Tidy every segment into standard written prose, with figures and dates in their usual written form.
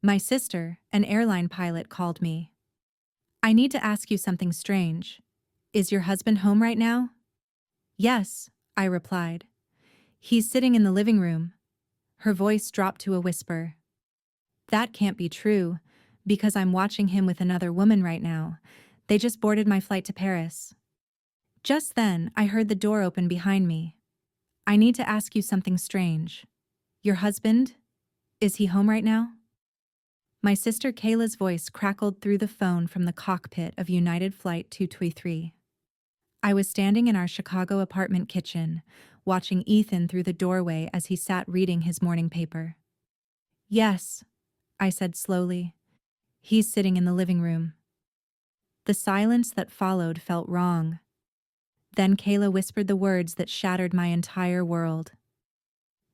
My sister, an airline pilot, called me. I need to ask you something strange. Is your husband home right now? Yes, I replied. He's sitting in the living room. Her voice dropped to a whisper. That can't be true, because I'm watching him with another woman right now. They just boarded my flight to Paris. Just then, I heard the door open behind me. I need to ask you something strange. Your husband? Is he home right now? My sister Kayla's voice crackled through the phone from the cockpit of United Flight 223. I was standing in our Chicago apartment kitchen, watching Ethan through the doorway as he sat reading his morning paper. Yes, I said slowly. He's sitting in the living room. The silence that followed felt wrong. Then Kayla whispered the words that shattered my entire world.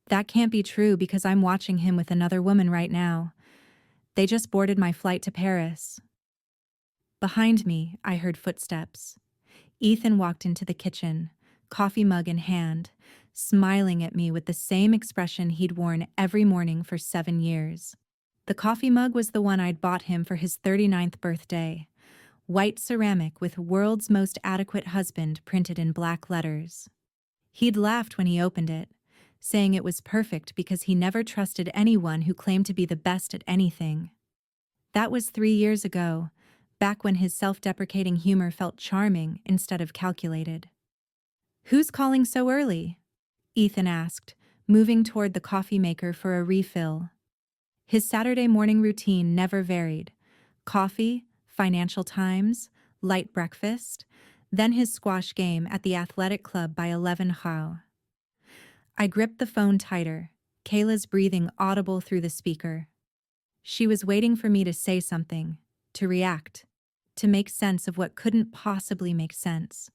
That can't be true because I'm watching him with another woman right now. They just boarded my flight to Paris. Behind me, I heard footsteps. Ethan walked into the kitchen, coffee mug in hand, smiling at me with the same expression he'd worn every morning for 7 years. The coffee mug was the one I'd bought him for his 39th birthday. White ceramic with "World's Most Adequate Husband" printed in black letters. He'd laughed when he opened it, saying it was perfect because he never trusted anyone who claimed to be the best at anything. That was 3 years ago, back when his self-deprecating humor felt charming instead of calculated. Who's calling so early? Ethan asked, moving toward the coffee maker for a refill. His Saturday morning routine never varied. Coffee, Financial Times, light breakfast, then his squash game at the athletic club by 11 how. I gripped the phone tighter, Kayla's breathing audible through the speaker. She was waiting for me to say something, to react, to make sense of what couldn't possibly make sense.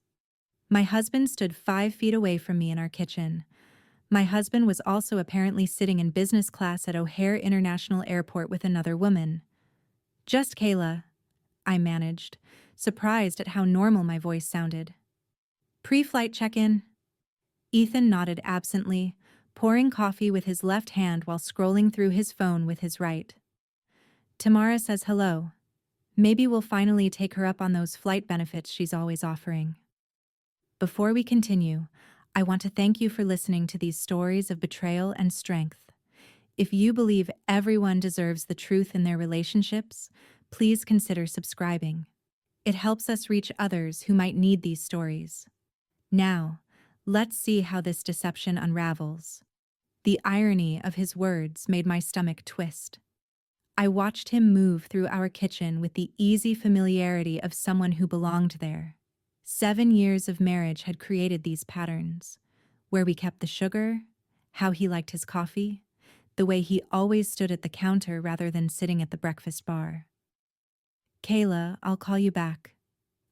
My husband stood 5 feet away from me in our kitchen. My husband was also apparently sitting in business class at O'Hare International Airport with another woman. Just Kayla, I managed, surprised at how normal my voice sounded. Pre-flight check-in? Ethan nodded absently, pouring coffee with his left hand while scrolling through his phone with his right. Tamara says hello. Maybe we'll finally take her up on those flight benefits she's always offering. Before we continue, I want to thank you for listening to these stories of betrayal and strength. If you believe everyone deserves the truth in their relationships, please consider subscribing. It helps us reach others who might need these stories. Now, let's see how this deception unravels. The irony of his words made my stomach twist. I watched him move through our kitchen with the easy familiarity of someone who belonged there. 7 years of marriage had created these patterns, where we kept the sugar, how he liked his coffee, the way he always stood at the counter rather than sitting at the breakfast bar. Kayla, I'll call you back,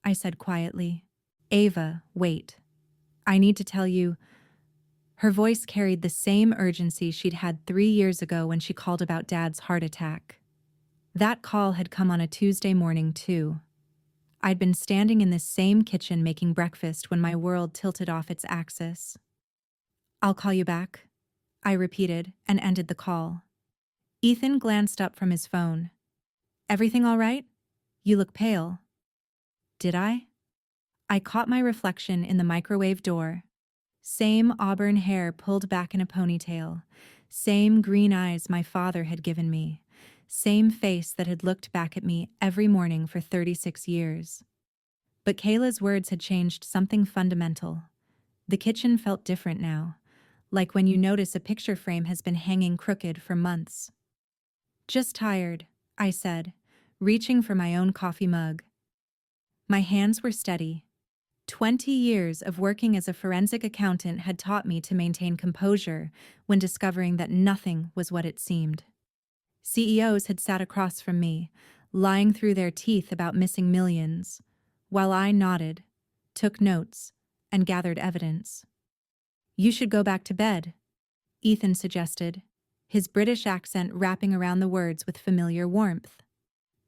I said quietly. Ava, wait. I need to tell you. Her voice carried the same urgency she'd had 3 years ago when she called about Dad's heart attack. That call had come on a Tuesday morning, too. I'd been standing in this same kitchen making breakfast when my world tilted off its axis. I'll call you back, I repeated and ended the call. Ethan glanced up from his phone. Everything all right? You look pale. Did I? I caught my reflection in the microwave door. Same auburn hair pulled back in a ponytail. Same green eyes my father had given me. Same face that had looked back at me every morning for 36 years. But Kayla's words had changed something fundamental. The kitchen felt different now, like when you notice a picture frame has been hanging crooked for months. Just tired, I said, reaching for my own coffee mug. My hands were steady. 20 years of working as a forensic accountant had taught me to maintain composure when discovering that nothing was what it seemed. CEOs had sat across from me, lying through their teeth about missing millions, while I nodded, took notes, and gathered evidence. You should go back to bed, Ethan suggested, his British accent wrapping around the words with familiar warmth.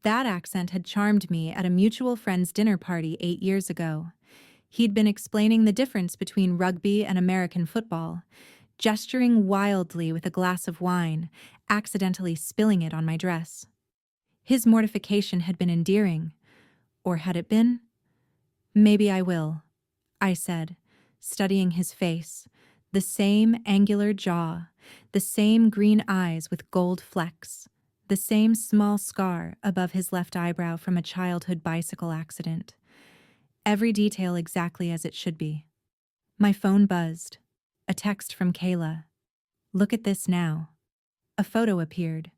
That accent had charmed me at a mutual friend's dinner party 8 years ago. He'd been explaining the difference between rugby and American football, gesturing wildly with a glass of wine, accidentally spilling it on my dress. His mortification had been endearing. Or had it been? Maybe I will, I said, studying his face. The same angular jaw, the same green eyes with gold flecks, the same small scar above his left eyebrow from a childhood bicycle accident. Every detail exactly as it should be. My phone buzzed. A text from Kayla. Look at this now. A photo appeared.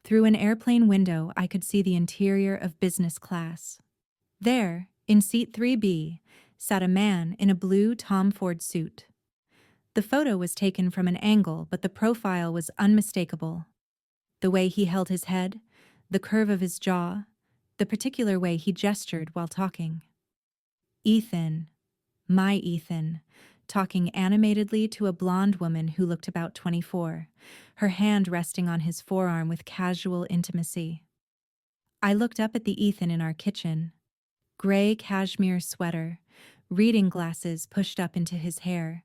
Through an airplane window, I could see the interior of business class. There, in seat 3B, sat a man in a blue Tom Ford suit. The photo was taken from an angle, but the profile was unmistakable. The way he held his head, the curve of his jaw, the particular way he gestured while talking. Ethan, my Ethan, talking animatedly to a blonde woman who looked about 24, her hand resting on his forearm with casual intimacy. I looked up at the Ethan in our kitchen. Gray cashmere sweater, reading glasses pushed up into his hair,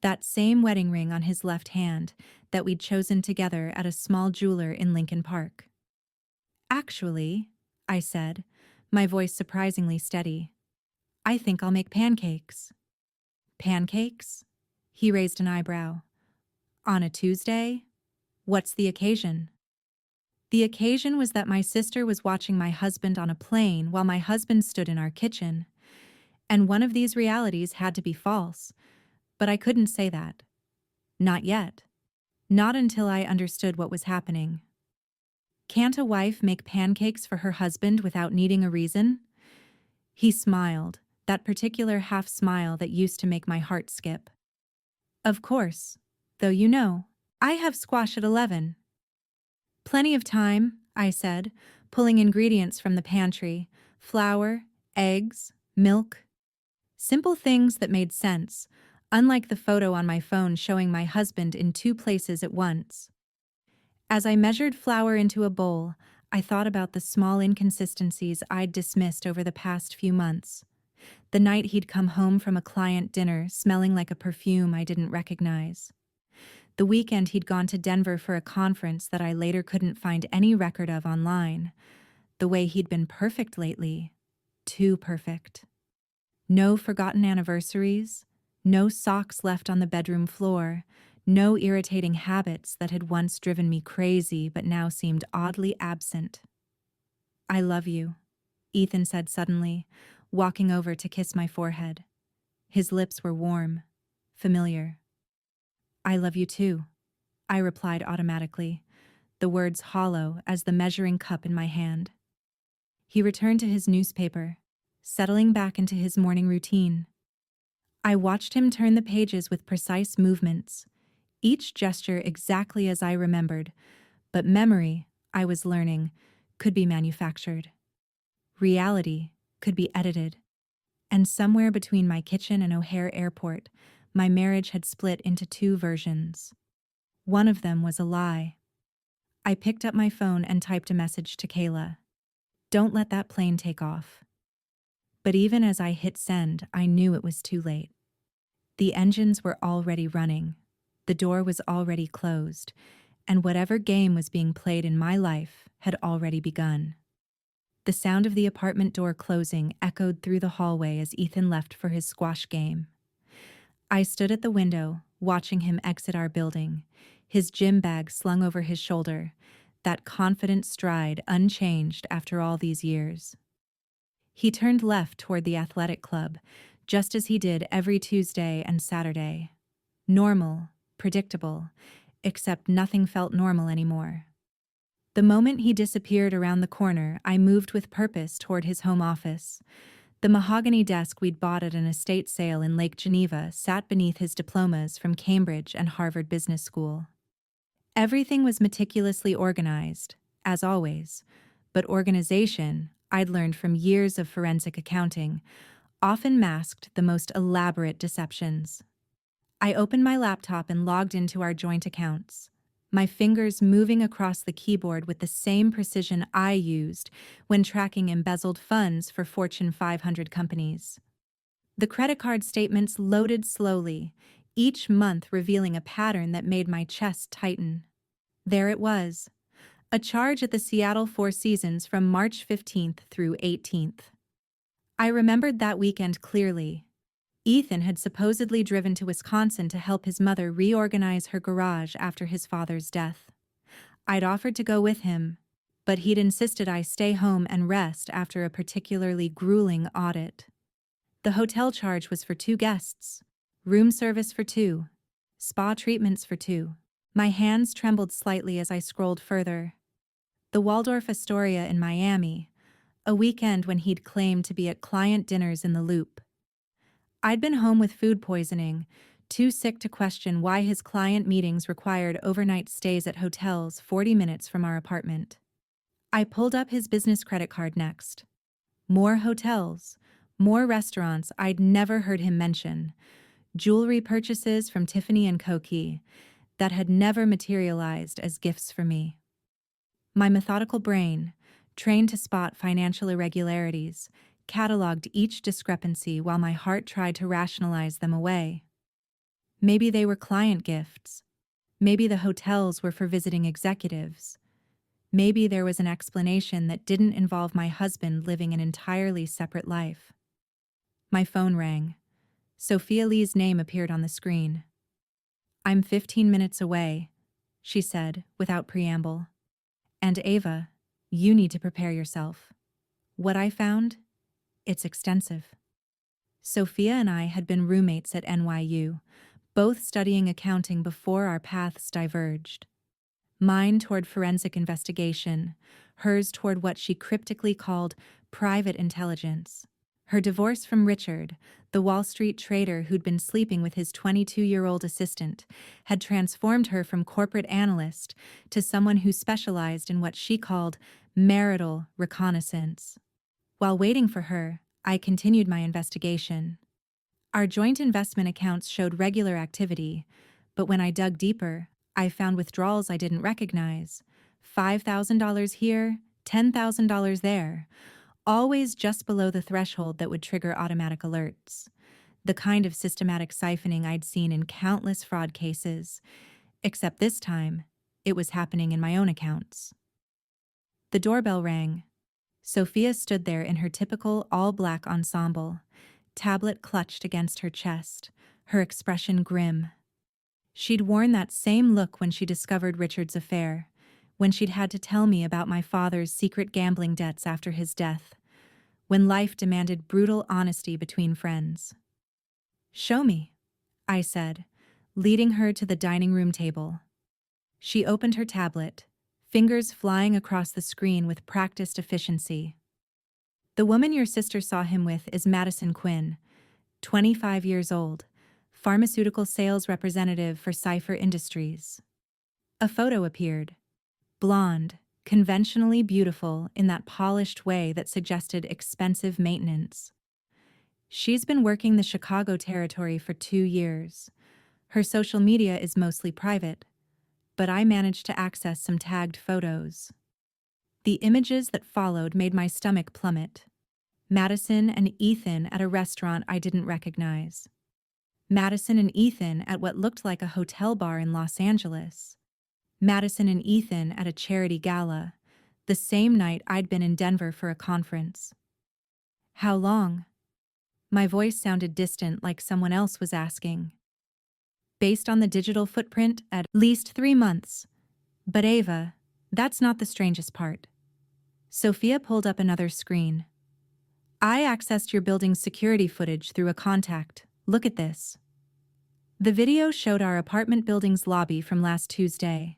that same wedding ring on his left hand that we'd chosen together at a small jeweler in Lincoln Park. Actually, I said, my voice surprisingly steady, I think I'll make pancakes. Pancakes? He raised an eyebrow. On a Tuesday? What's the occasion? The occasion was that my sister was watching my husband on a plane while my husband stood in our kitchen. And one of these realities had to be false. But I couldn't say that. Not yet. Not until I understood what was happening. Can't a wife make pancakes for her husband without needing a reason? He smiled, that particular half smile that used to make my heart skip. Of course, though you know, I have squash at 11. Plenty of time, I said, pulling ingredients from the pantry, flour, eggs, milk. Simple things that made sense, unlike the photo on my phone showing my husband in two places at once. As I measured flour into a bowl, I thought about the small inconsistencies I'd dismissed over the past few months. The night he'd come home from a client dinner smelling like a perfume I didn't recognize. The weekend he'd gone to Denver for a conference that I later couldn't find any record of online. The way he'd been perfect lately. Too perfect. No forgotten anniversaries, no socks left on the bedroom floor, no irritating habits that had once driven me crazy but now seemed oddly absent. I love you, Ethan said suddenly, walking over to kiss my forehead. His lips were warm, familiar. I love you too, I replied automatically, the words hollow as the measuring cup in my hand. He returned to his newspaper, settling back into his morning routine. I watched him turn the pages with precise movements, each gesture exactly as I remembered, but memory, I was learning, could be manufactured. Reality could be edited. And somewhere between my kitchen and O'Hare Airport, my marriage had split into two versions. One of them was a lie. I picked up my phone and typed a message to Kayla. Don't let that plane take off. But even as I hit send, I knew it was too late. The engines were already running. The door was already closed, and whatever game was being played in my life had already begun. The sound of the apartment door closing echoed through the hallway as Ethan left for his squash game. I stood at the window, watching him exit our building, his gym bag slung over his shoulder, that confident stride unchanged after all these years. He turned left toward the athletic club, just as he did every Tuesday and Saturday. Normal, predictable, except nothing felt normal anymore. The moment he disappeared around the corner, I moved with purpose toward his home office. The mahogany desk we'd bought at an estate sale in Lake Geneva sat beneath his diplomas from Cambridge and Harvard Business School. Everything was meticulously organized, as always, but organization, I'd learned from years of forensic accounting, often masked the most elaborate deceptions. I opened my laptop and logged into our joint accounts, my fingers moving across the keyboard with the same precision I used when tracking embezzled funds for Fortune 500 companies. The credit card statements loaded slowly, each month revealing a pattern that made my chest tighten. There it was, a charge at the Seattle Four Seasons from March 15th through 18th. I remembered that weekend clearly. Ethan had supposedly driven to Wisconsin to help his mother reorganize her garage after his father's death. I'd offered to go with him, but he'd insisted I stay home and rest after a particularly grueling audit. The hotel charge was for 2 guests, room service for 2, spa treatments for 2. My hands trembled slightly as I scrolled further. The Waldorf Astoria in Miami, a weekend when he'd claimed to be at client dinners in the Loop. I'd been home with food poisoning, too sick to question why his client meetings required overnight stays at hotels 40 minutes from our apartment. I pulled up his business credit card next. More hotels, more restaurants I'd never heard him mention, jewelry purchases from Tiffany & Co. that had never materialized as gifts for me. My methodical brain, trained to spot financial irregularities, cataloged each discrepancy while my heart tried to rationalize them away. Maybe they were client gifts. Maybe the hotels were for visiting executives. Maybe there was an explanation that didn't involve my husband living an entirely separate life. My phone rang. Sophia Lee's name appeared on the screen. "I'm 15 minutes away," she said, without preamble. "And Ava, you need to prepare yourself. What I found? It's extensive." Sophia and I had been roommates at NYU, both studying accounting before our paths diverged. Mine toward forensic investigation, hers toward what she cryptically called private intelligence. Her divorce from Richard, the Wall Street trader who'd been sleeping with his 22-year-old assistant, had transformed her from corporate analyst to someone who specialized in what she called marital reconnaissance. While waiting for her, I continued my investigation. Our joint investment accounts showed regular activity, but when I dug deeper, I found withdrawals I didn't recognize. $5,000 here, $10,000 there, always just below the threshold that would trigger automatic alerts. The kind of systematic siphoning I'd seen in countless fraud cases, except this time, it was happening in my own accounts. The doorbell rang. Sophia stood there in her typical all-black ensemble, tablet clutched against her chest, her expression grim. She'd worn that same look when she discovered Richard's affair, when she'd had to tell me about my father's secret gambling debts after his death, when life demanded brutal honesty between friends. "Show me," I said, leading her to the dining room table. She opened her tablet, fingers flying across the screen with practiced efficiency. "The woman your sister saw him with is Madison Quinn, 25 years old, pharmaceutical sales representative for Cipher Industries." A photo appeared. Blonde, conventionally beautiful in that polished way that suggested expensive maintenance. She's been working the Chicago territory for 2 years. Her social media is mostly private, but I managed to access some tagged photos. The images that followed made my stomach plummet. Madison and Ethan at a restaurant I didn't recognize. Madison and Ethan at what looked like a hotel bar in Los Angeles. Madison and Ethan at a charity gala, the same night I'd been in Denver for a conference. "How long?" My voice sounded distant, like someone else was asking. "Based on the digital footprint, at least 3 months. But Ava, that's not the strangest part." Sophia pulled up another screen. "I accessed your building's security footage through a contact. Look at this." The video showed our apartment building's lobby from last Tuesday.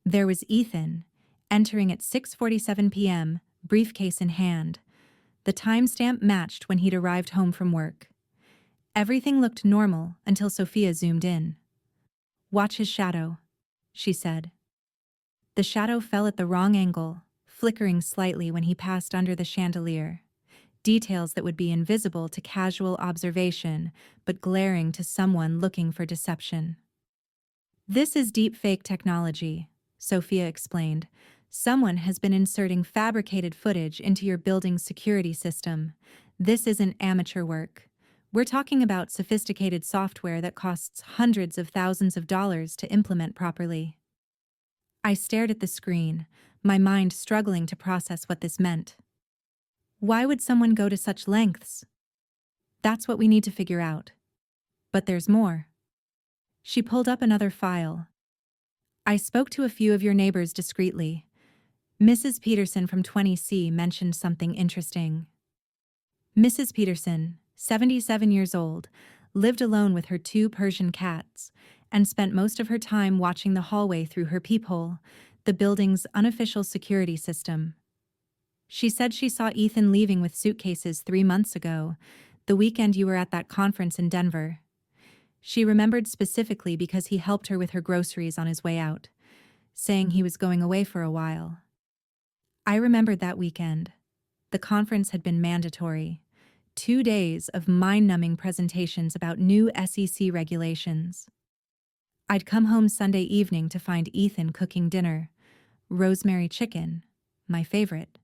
There was Ethan, entering at 6:47 p.m., briefcase in hand. The timestamp matched when he'd arrived home from work. Everything looked normal until Sophia zoomed in. "Watch his shadow," she said. The shadow fell at the wrong angle, flickering slightly when he passed under the chandelier. Details that would be invisible to casual observation, but glaring to someone looking for deception. "This is deepfake technology," Sophia explained. "Someone has been inserting fabricated footage into your building's security system. This isn't amateur work. We're talking about sophisticated software that costs hundreds of thousands of dollars to implement properly. I stared at the screen, my mind struggling to process what this meant. Why would someone go to such lengths? That's what we need to figure out. But there's more. She pulled up another file. I spoke to a few of your neighbors discreetly. Mrs. Peterson from 20C mentioned something interesting. Mrs. Peterson, 77 years old, lived alone with her 2 Persian cats and spent most of her time watching the hallway through her peephole, the building's unofficial security system. She said she saw Ethan leaving with suitcases 3 months ago, the weekend you were at that conference in Denver. She remembered specifically because he helped her with her groceries on his way out, saying he was going away for a while. I remembered that weekend. The conference had been mandatory. 2 days of mind-numbing presentations about new SEC regulations. I'd come home Sunday evening to find Ethan cooking dinner, rosemary chicken, my favorite.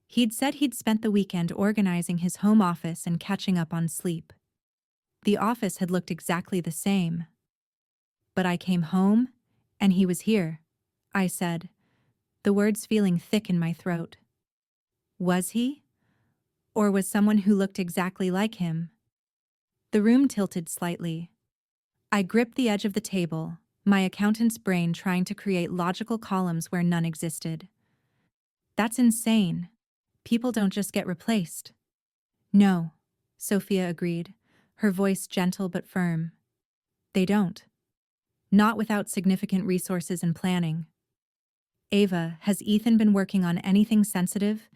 He'd said he'd spent the weekend organizing his home office and catching up on sleep. The office had looked exactly the same. But I came home, and he was here, I said, the words feeling thick in my throat. Was he? Or was someone who looked exactly like him? The room tilted slightly. I gripped the edge of the table, my accountant's brain trying to create logical columns where none existed. That's insane. People don't just get replaced. No, Sophia agreed, her voice gentle but firm. They don't. Not without significant resources and planning. Ava, has Ethan been working on anything sensitive?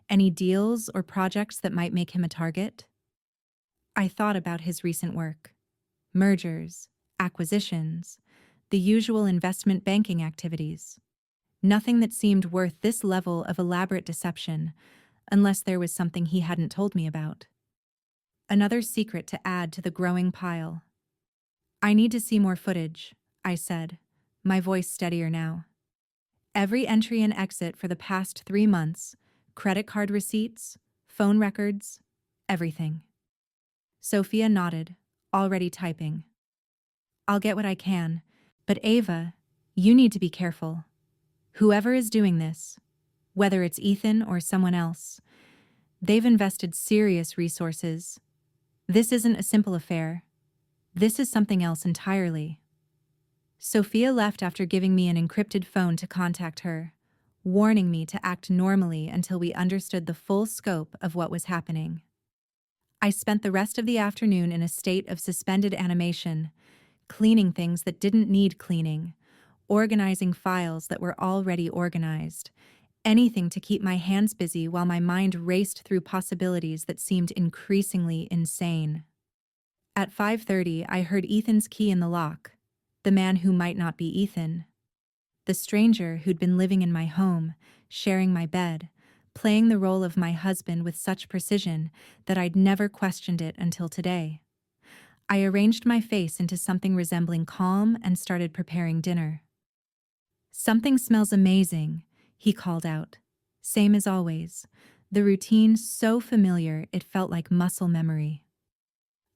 Any deals or projects that might make him a target? I thought about his recent work. Mergers, acquisitions, the usual investment banking activities. Nothing that seemed worth this level of elaborate deception, unless there was something he hadn't told me about. Another secret to add to the growing pile. I need to see more footage, I said, my voice steadier now. Every entry and exit for the past 3 months, credit card receipts, phone records, everything. Sophia nodded, already typing. I'll get what I can, but Ava, you need to be careful. Whoever is doing this, whether it's Ethan or someone else, they've invested serious resources. This isn't a simple affair. This is something else entirely. Sophia left after giving me an encrypted phone to contact her, warning me to act normally until we understood the full scope of what was happening. I spent the rest of the afternoon in a state of suspended animation, cleaning things that didn't need cleaning, organizing files that were already organized, anything to keep my hands busy while my mind raced through possibilities that seemed increasingly insane. At 5:30, I heard Ethan's key in the lock, the man who might not be Ethan. The stranger who'd been living in my home, sharing my bed, playing the role of my husband with such precision that I'd never questioned it until today. I arranged my face into something resembling calm and started preparing dinner. Something smells amazing, he called out. Same as always, the routine so familiar it felt like muscle memory.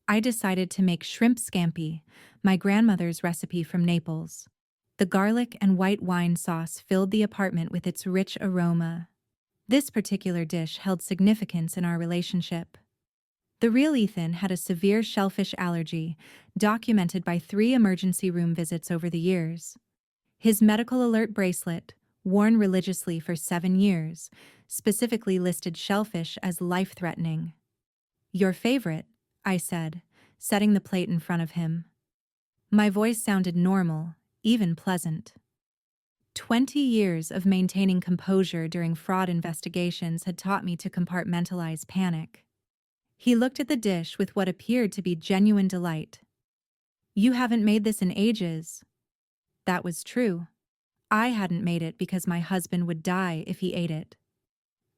I decided to make shrimp scampi, my grandmother's recipe from Naples. The garlic and white wine sauce filled the apartment with its rich aroma. This particular dish held significance in our relationship. The real Ethan had a severe shellfish allergy, documented by 3 emergency room visits over the years. His medical alert bracelet, worn religiously for 7 years, specifically listed shellfish as life-threatening. Your favorite, I said, setting the plate in front of him. My voice sounded normal, even pleasant. 20 years of maintaining composure during fraud investigations had taught me to compartmentalize panic. He looked at the dish with what appeared to be genuine delight. You haven't made this in ages. That was true. I hadn't made it because my husband would die if he ate it.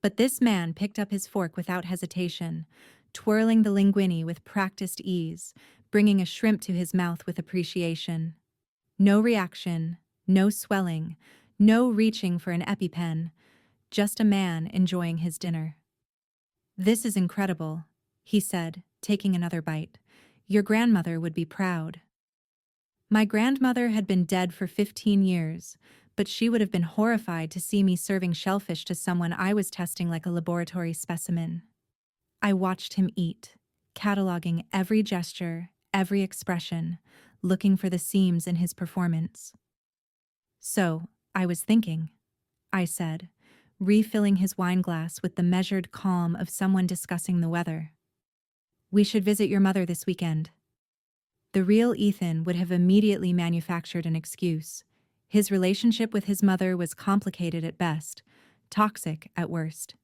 But this man picked up his fork without hesitation, twirling the linguine with practiced ease, bringing a shrimp to his mouth with appreciation. No reaction, no swelling, no reaching for an EpiPen, just a man enjoying his dinner. This is incredible, he said, taking another bite. Your grandmother would be proud. My grandmother had been dead for 15 years, but she would have been horrified to see me serving shellfish to someone I was testing like a laboratory specimen. I watched him eat, cataloging every gesture, every expression, looking for the seams in his performance. So, I was thinking, I said, refilling his wine glass with the measured calm of someone discussing the weather. We should visit your mother this weekend. The real Ethan would have immediately manufactured an excuse. His relationship with his mother was complicated at best, toxic at worst.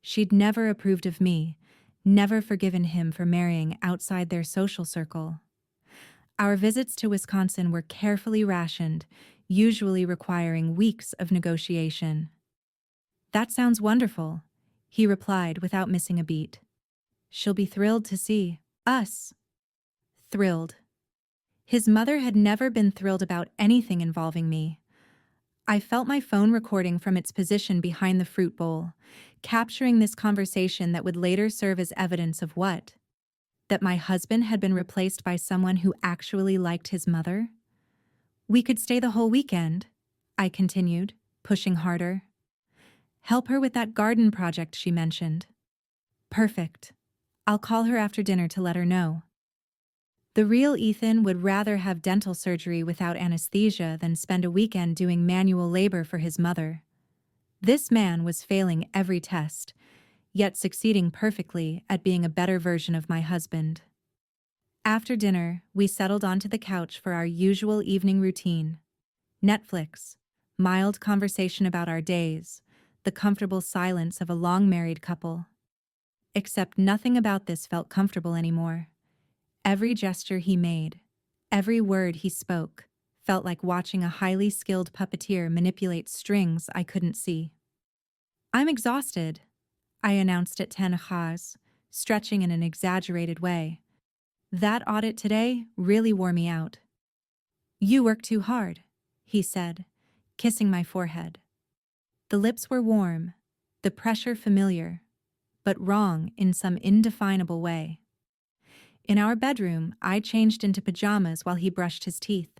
She'd never approved of me, never forgiven him for marrying outside their social circle. Our visits to Wisconsin were carefully rationed, usually requiring weeks of negotiation. That sounds wonderful, he replied without missing a beat. She'll be thrilled to see us. Thrilled. His mother had never been thrilled about anything involving me. I felt my phone recording from its position behind the fruit bowl, capturing this conversation that would later serve as evidence of what? That my husband had been replaced by someone who actually liked his mother? We could stay the whole weekend, I continued, pushing harder. Help her with that garden project she mentioned. Perfect. I'll call her after dinner to let her know. The real Ethan would rather have dental surgery without anesthesia than spend a weekend doing manual labor for his mother. This man was failing every test, yet succeeding perfectly at being a better version of my husband. After dinner, we settled onto the couch for our usual evening routine. Netflix, mild conversation about our days, the comfortable silence of a long-married couple. Except nothing about this felt comfortable anymore. Every gesture he made, every word he spoke, felt like watching a highly skilled puppeteer manipulate strings I couldn't see. I'm exhausted, I announced at 10 Khaz, stretching in an exaggerated way. That audit today really wore me out. You work too hard, he said, kissing my forehead. The lips were warm, the pressure familiar, but wrong in some indefinable way. In our bedroom, I changed into pajamas while he brushed his teeth.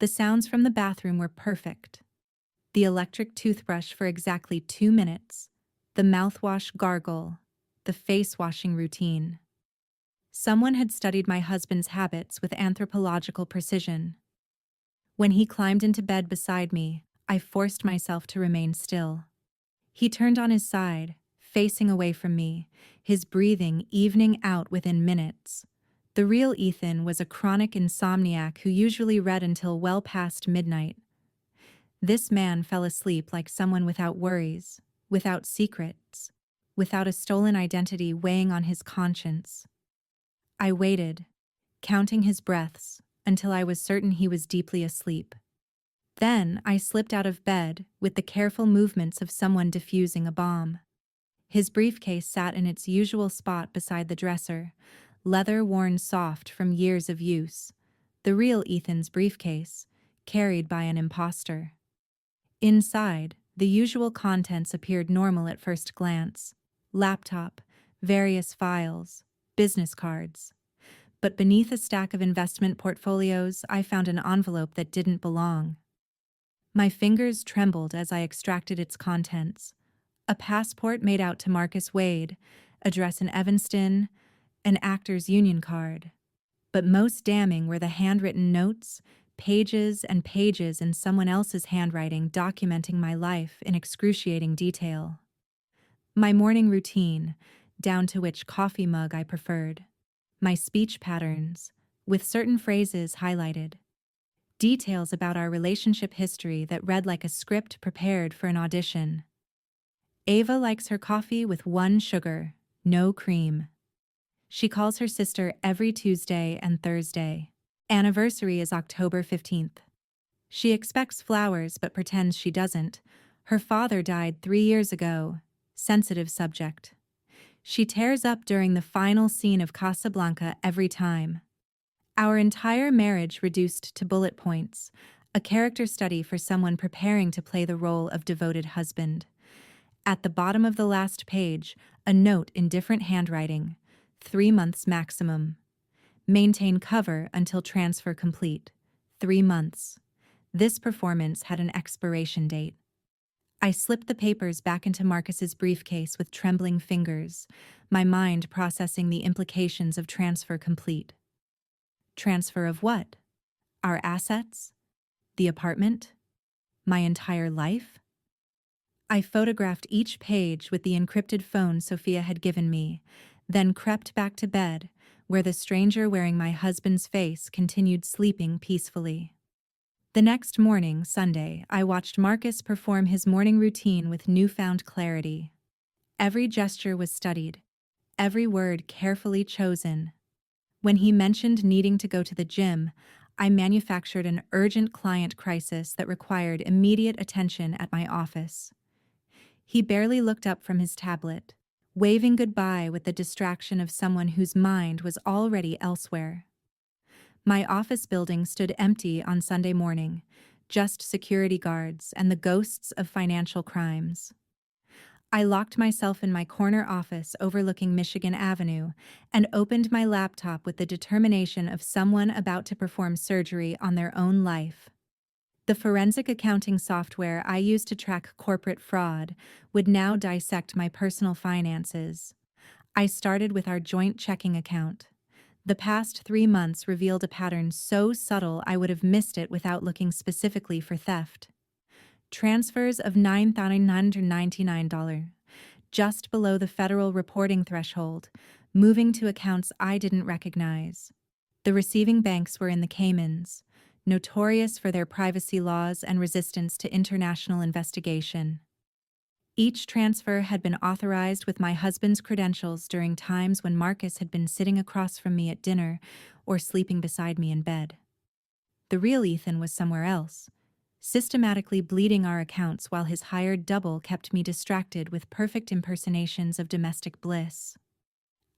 The sounds from the bathroom were perfect. The electric toothbrush for exactly 2 minutes, the mouthwash gargle, the face-washing routine. Someone had studied my husband's habits with anthropological precision. When he climbed into bed beside me, I forced myself to remain still. He turned on his side, facing away from me, his breathing evening out within minutes. The real Ethan was a chronic insomniac who usually read until well past midnight. This man fell asleep like someone without worries, without secrets, without a stolen identity weighing on his conscience. I waited, counting his breaths, until I was certain he was deeply asleep. Then I slipped out of bed with the careful movements of someone defusing a bomb. His briefcase sat in its usual spot beside the dresser, leather worn soft from years of use, the real Ethan's briefcase, carried by an imposter. Inside, the usual contents appeared normal at first glance: laptop, various files, business cards. But beneath a stack of investment portfolios, I found an envelope that didn't belong. My fingers trembled as I extracted its contents. A passport made out to Marcus Wade, address in Evanston, an actor's union card. But most damning were the handwritten notes, pages and pages in someone else's handwriting documenting my life in excruciating detail. My morning routine, down to which coffee mug I preferred. My speech patterns, with certain phrases highlighted. Details about our relationship history that read like a script prepared for an audition. Ava likes her coffee with 1 sugar, no cream. She calls her sister every Tuesday and Thursday. Anniversary is October 15th. She expects flowers but pretends she doesn't. Her father died 3 years ago. Sensitive subject. She tears up during the final scene of Casablanca every time. Our entire marriage reduced to bullet points, a character study for someone preparing to play the role of devoted husband. At the bottom of the last page, a note in different handwriting. 3 months maximum. Maintain cover until transfer complete. 3 months. This performance had an expiration date. I slipped the papers back into Marcus's briefcase with trembling fingers, my mind processing the implications of transfer complete. Transfer of what? Our assets? The apartment? My entire life? I photographed each page with the encrypted phone Sophia had given me, then crept back to bed, where the stranger wearing my husband's face continued sleeping peacefully. The next morning, Sunday, I watched Marcus perform his morning routine with newfound clarity. Every gesture was studied, every word carefully chosen. When he mentioned needing to go to the gym, I manufactured an urgent client crisis that required immediate attention at my office. He barely looked up from his tablet, waving goodbye with the distraction of someone whose mind was already elsewhere. My office building stood empty on Sunday morning, just security guards and the ghosts of financial crimes. I locked myself in my corner office overlooking Michigan Avenue and opened my laptop with the determination of someone about to perform surgery on their own life. The forensic accounting software I used to track corporate fraud would now dissect my personal finances. I started with our joint checking account. The past 3 months revealed a pattern so subtle I would have missed it without looking specifically for theft. Transfers of $9,999, just below the federal reporting threshold, moving to accounts I didn't recognize. The receiving banks were in the Caymans, notorious for their privacy laws and resistance to international investigation. Each transfer had been authorized with my husband's credentials during times when Marcus had been sitting across from me at dinner or sleeping beside me in bed. The real Ethan was somewhere else, systematically bleeding our accounts while his hired double kept me distracted with perfect impersonations of domestic bliss.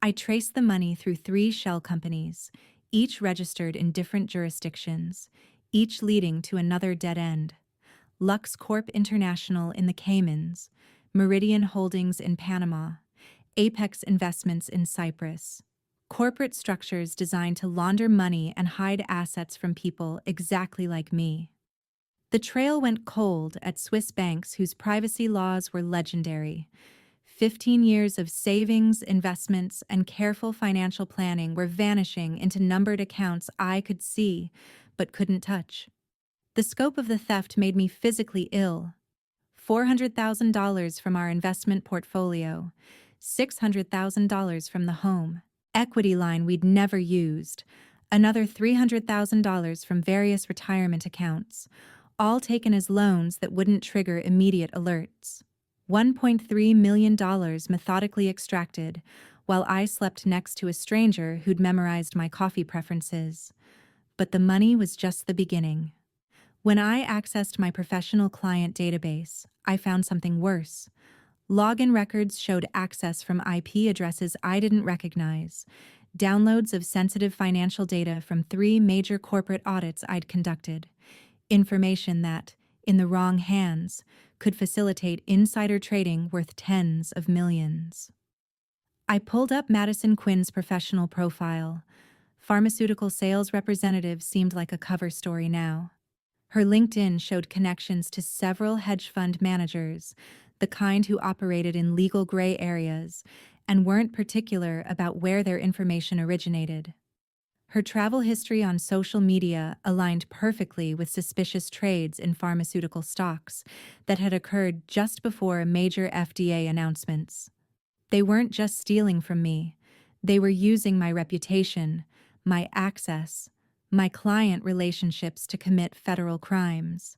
I traced the money through 3 shell companies, each registered in different jurisdictions, each leading to another dead end. Lux Corp International in the Caymans, Meridian Holdings in Panama, Apex Investments in Cyprus. Corporate structures designed to launder money and hide assets from people exactly like me. The trail went cold at Swiss banks whose privacy laws were legendary. 15 years of savings, investments, and careful financial planning were vanishing into numbered accounts I could see but couldn't touch. The scope of the theft made me physically ill. $400,000 from our investment portfolio, $600,000 from the home equity line we'd never used, another $300,000 from various retirement accounts, all taken as loans that wouldn't trigger immediate alerts. $1.3 million methodically extracted, while I slept next to a stranger who'd memorized my coffee preferences. But the money was just the beginning. When I accessed my professional client database, I found something worse. Login records showed access from IP addresses I didn't recognize, downloads of sensitive financial data from 3 major corporate audits I'd conducted, information that, in the wrong hands, could facilitate insider trading worth tens of millions. I pulled up Madison Quinn's professional profile. Pharmaceutical sales representative seemed like a cover story now. Her LinkedIn showed connections to several hedge fund managers, the kind who operated in legal gray areas and weren't particular about where their information originated. Her travel history on social media aligned perfectly with suspicious trades in pharmaceutical stocks that had occurred just before major FDA announcements. They weren't just stealing from me, they were using my reputation, my access, my client relationships to commit federal crimes.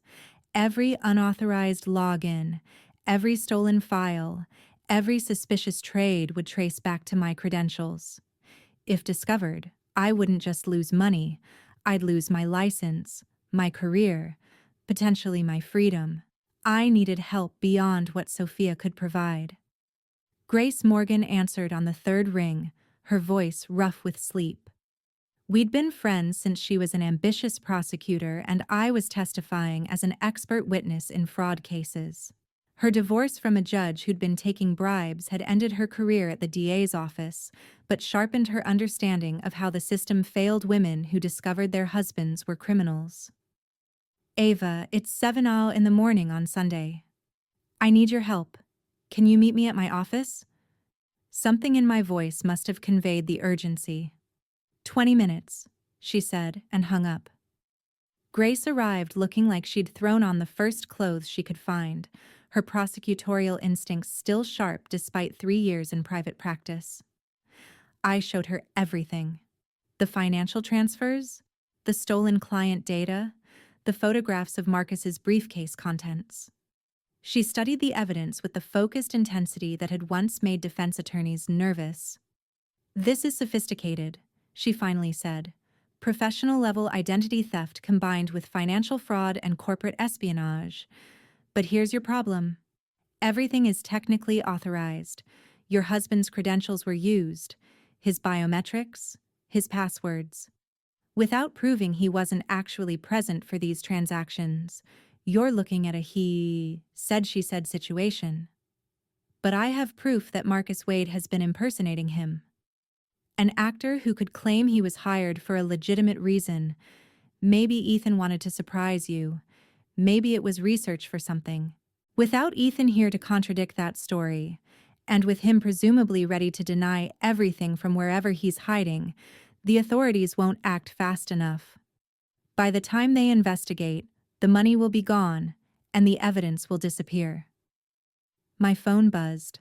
Every unauthorized login, every stolen file, every suspicious trade would trace back to my credentials. If discovered, I wouldn't just lose money, I'd lose my license, my career, potentially my freedom. I needed help beyond what Sophia could provide. Grace Morgan answered on the 3rd ring, her voice rough with sleep. We'd been friends since she was an ambitious prosecutor and I was testifying as an expert witness in fraud cases. Her divorce from a judge who'd been taking bribes had ended her career at the DA's office, but sharpened her understanding of how the system failed women who discovered their husbands were criminals. Ava, it's 7 in the morning on Sunday. I need your help. Can you meet me at my office? Something in my voice must have conveyed the urgency. 20 minutes, she said, and hung up. Grace arrived looking like she'd thrown on the first clothes she could find, her prosecutorial instincts still sharp despite 3 years in private practice. I showed her everything. The financial transfers, the stolen client data, the photographs of Marcus's briefcase contents. She studied the evidence with the focused intensity that had once made defense attorneys nervous. "This is sophisticated," she finally said. "Professional-level identity theft combined with financial fraud and corporate espionage. But here's your problem. Everything is technically authorized. Your husband's credentials were used, his biometrics, his passwords. Without proving he wasn't actually present for these transactions, you're looking at a he said she said situation. But I have proof that Marcus Wade has been impersonating him. An actor who could claim he was hired for a legitimate reason. Maybe Ethan wanted to surprise you. Maybe it was research for something. Without Ethan here to contradict that story, and with him presumably ready to deny everything from wherever he's hiding, the authorities won't act fast enough. By the time they investigate, the money will be gone, and the evidence will disappear." My phone buzzed.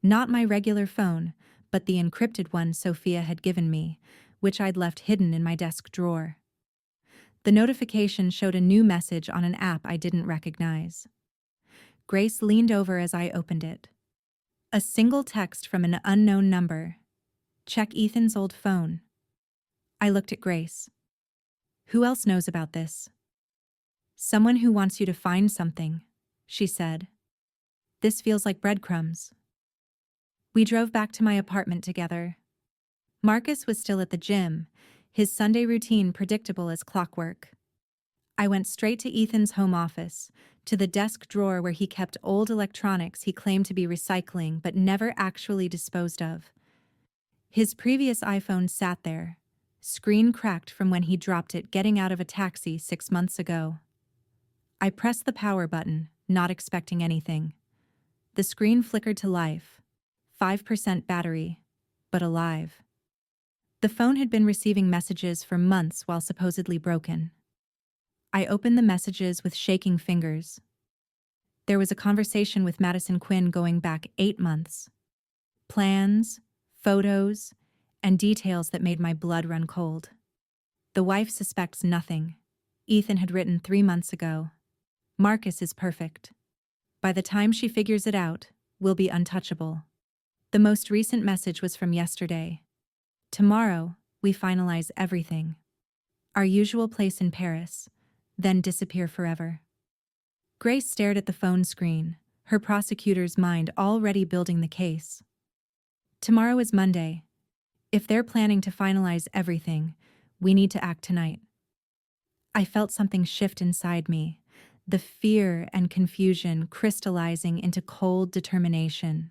Not my regular phone, but the encrypted one Sophia had given me, which I'd left hidden in my desk drawer. The notification showed a new message on an app I didn't recognize. Grace leaned over as I opened it. A single text from an unknown number. "Check Ethan's old phone." I looked at Grace. "Who else knows about this?" "Someone who wants you to find something," she said. "This feels like breadcrumbs." We drove back to my apartment together. Marcus was still at the gym, his Sunday routine predictable as clockwork. I went straight to Ethan's home office, to the desk drawer where he kept old electronics he claimed to be recycling but never actually disposed of. His previous iPhone sat there, screen cracked from when he dropped it getting out of a taxi 6 months ago. I pressed the power button, not expecting anything. The screen flickered to life. 5% battery, but alive. The phone had been receiving messages for months while supposedly broken. I opened the messages with shaking fingers. There was a conversation with Madison Quinn going back 8 months. Plans, photos, and details that made my blood run cold. The wife suspects nothing. Ethan had written 3 months ago. Marcus is perfect. By the time she figures it out, we'll be untouchable. The most recent message was from yesterday. Tomorrow, we finalize everything. Our usual place in Paris, then disappear forever. Grace stared at the phone screen, her prosecutor's mind already building the case. Tomorrow is Monday. If they're planning to finalize everything, we need to act tonight. I felt something shift inside me, the fear and confusion crystallizing into cold determination.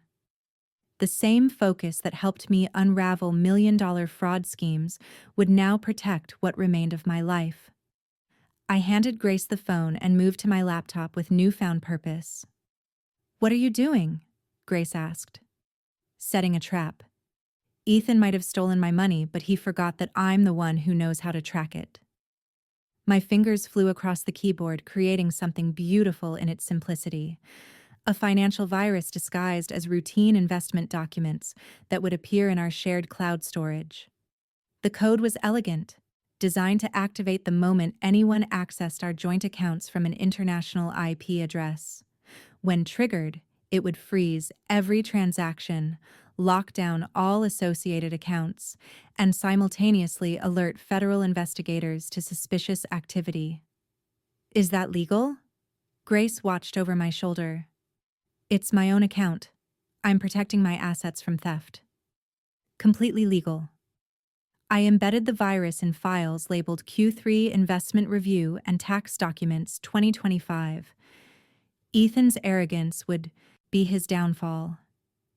The same focus that helped me unravel million-dollar fraud schemes would now protect what remained of my life. I handed Grace the phone and moved to my laptop with newfound purpose. "What are you doing?" Grace asked. "Setting a trap. Ethan might have stolen my money, but he forgot that I'm the one who knows how to track it." My fingers flew across the keyboard, creating something beautiful in its simplicity. A financial virus disguised as routine investment documents that would appear in our shared cloud storage. The code was elegant, designed to activate the moment anyone accessed our joint accounts from an international IP address. When triggered, it would freeze every transaction, lock down all associated accounts, and simultaneously alert federal investigators to suspicious activity. "Is that legal?" Grace watched over my shoulder. "It's my own account. I'm protecting my assets from theft." "Completely legal." I embedded the virus in files labeled Q3 Investment Review and Tax Documents 2025. Ethan's arrogance would be his downfall.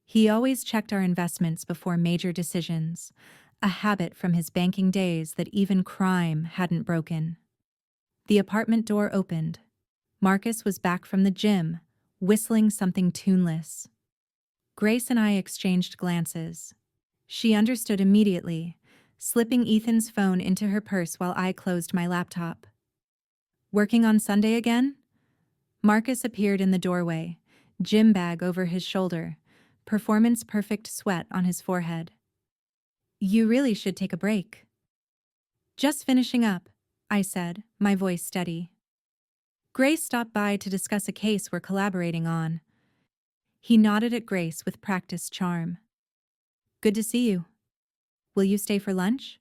He always checked our investments before major decisions, a habit from his banking days that even crime hadn't broken. The apartment door opened. Marcus was back from the gym, whistling something tuneless. Grace and I exchanged glances. She understood immediately, slipping Ethan's phone into her purse while I closed my laptop. Working on Sunday again? Marcus appeared in the doorway, gym bag over his shoulder, performance-perfect sweat on his forehead. You really should take a break. Just finishing up, I said, my voice steady. Grace stopped by to discuss a case we're collaborating on. He nodded at Grace with practiced charm. Good to see you. Will you stay for lunch?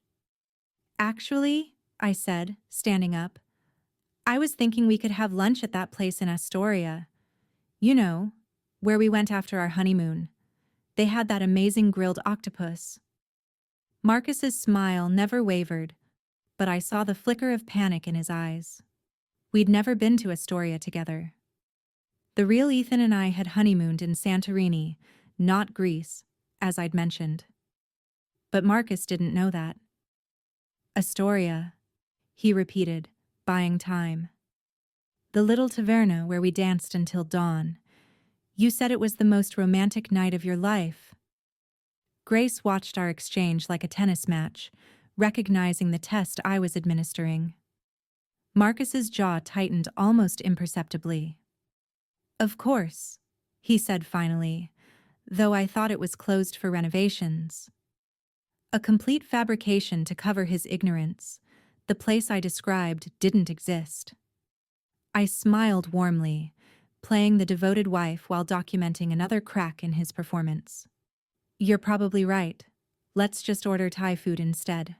Actually, I said, standing up, I was thinking we could have lunch at that place in Astoria. You know, where we went after our honeymoon. They had that amazing grilled octopus. Marcus's smile never wavered, but I saw the flicker of panic in his eyes. We'd never been to Astoria together. The real Ethan and I had honeymooned in Santorini, not Greece, as I'd mentioned. But Marcus didn't know that. Astoria, he repeated, buying time. The little taverna where we danced until dawn. You said it was the most romantic night of your life. Grace watched our exchange like a tennis match, recognizing the test I was administering. Marcus's jaw tightened almost imperceptibly. Of course, he said finally, though I thought it was closed for renovations. A complete fabrication to cover his ignorance. The place I described didn't exist. I smiled warmly, playing the devoted wife while documenting another crack in his performance. You're probably right. Let's just order Thai food instead.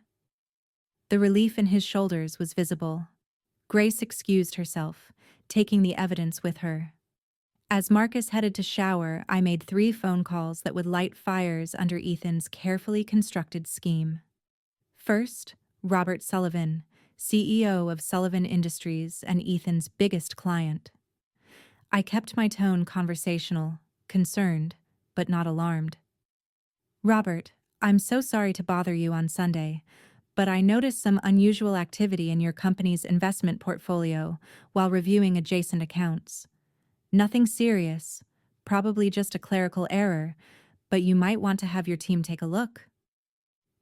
The relief in his shoulders was visible. Grace excused herself, taking the evidence with her. As Marcus headed to shower, I made 3 phone calls that would light fires under Ethan's carefully constructed scheme. First, Robert Sullivan, CEO of Sullivan Industries and Ethan's biggest client. I kept my tone conversational, concerned, but not alarmed. Robert, I'm so sorry to bother you on Sunday, but I noticed some unusual activity in your company's investment portfolio while reviewing adjacent accounts. Nothing serious, probably just a clerical error, but you might want to have your team take a look.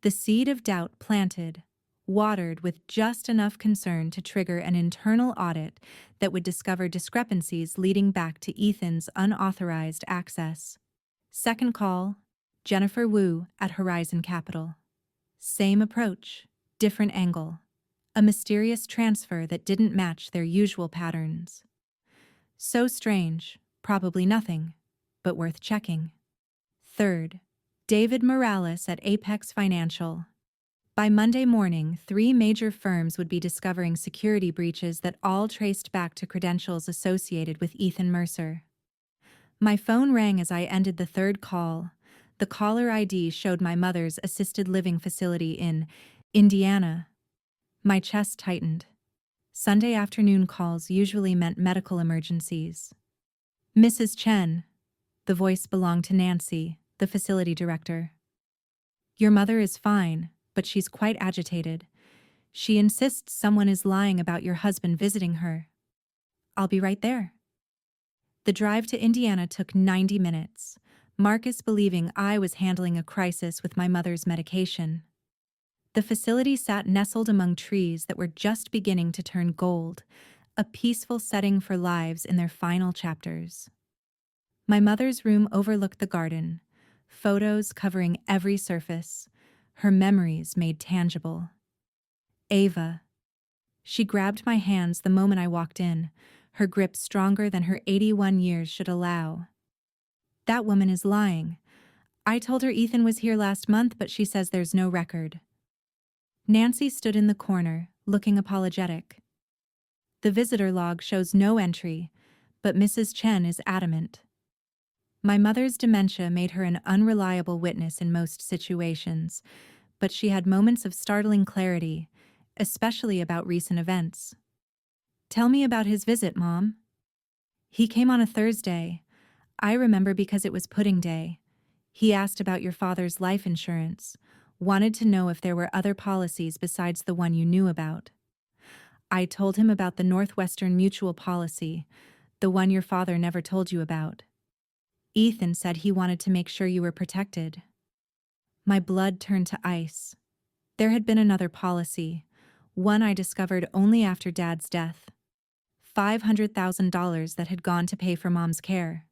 The seed of doubt planted, watered with just enough concern to trigger an internal audit that would discover discrepancies leading back to Ethan's unauthorized access. Second call, Jennifer Wu at Horizon Capital. Same approach, different angle. A mysterious transfer that didn't match their usual patterns. So strange, probably nothing, but worth checking. Third, David Morales at Apex Financial. By Monday morning, 3 major firms would be discovering security breaches that all traced back to credentials associated with Ethan Mercer. My phone rang as I ended the 3rd call. The caller ID showed my mother's assisted living facility in Indiana. My chest tightened. Sunday afternoon calls usually meant medical emergencies. Mrs. Chen, the voice belonged to Nancy, the facility director. Your mother is fine, but she's quite agitated. She insists someone is lying about your husband visiting her. I'll be right there. The drive to Indiana took 90 minutes, Marcus believing I was handling a crisis with my mother's medication. The facility sat nestled among trees that were just beginning to turn gold, a peaceful setting for lives in their final chapters. My mother's room overlooked the garden, photos covering every surface, her memories made tangible. Ava. She grabbed my hands the moment I walked in, her grip stronger than her 81 years should allow. That woman is lying. I told her Ethan was here last month, but she says there's no record. Nancy stood in the corner, looking apologetic. The visitor log shows no entry, but Mrs. Chen is adamant. My mother's dementia made her an unreliable witness in most situations, but she had moments of startling clarity, especially about recent events. Tell me about his visit, Mom. He came on a Thursday. I remember because it was pudding day. He asked about your father's life insurance, wanted to know if there were other policies besides the one you knew about. I told him about the Northwestern Mutual policy, the one your father never told you about. Ethan said he wanted to make sure you were protected. My blood turned to ice. There had been another policy, one I discovered only after Dad's death. $500,000 that had gone to pay for Mom's care.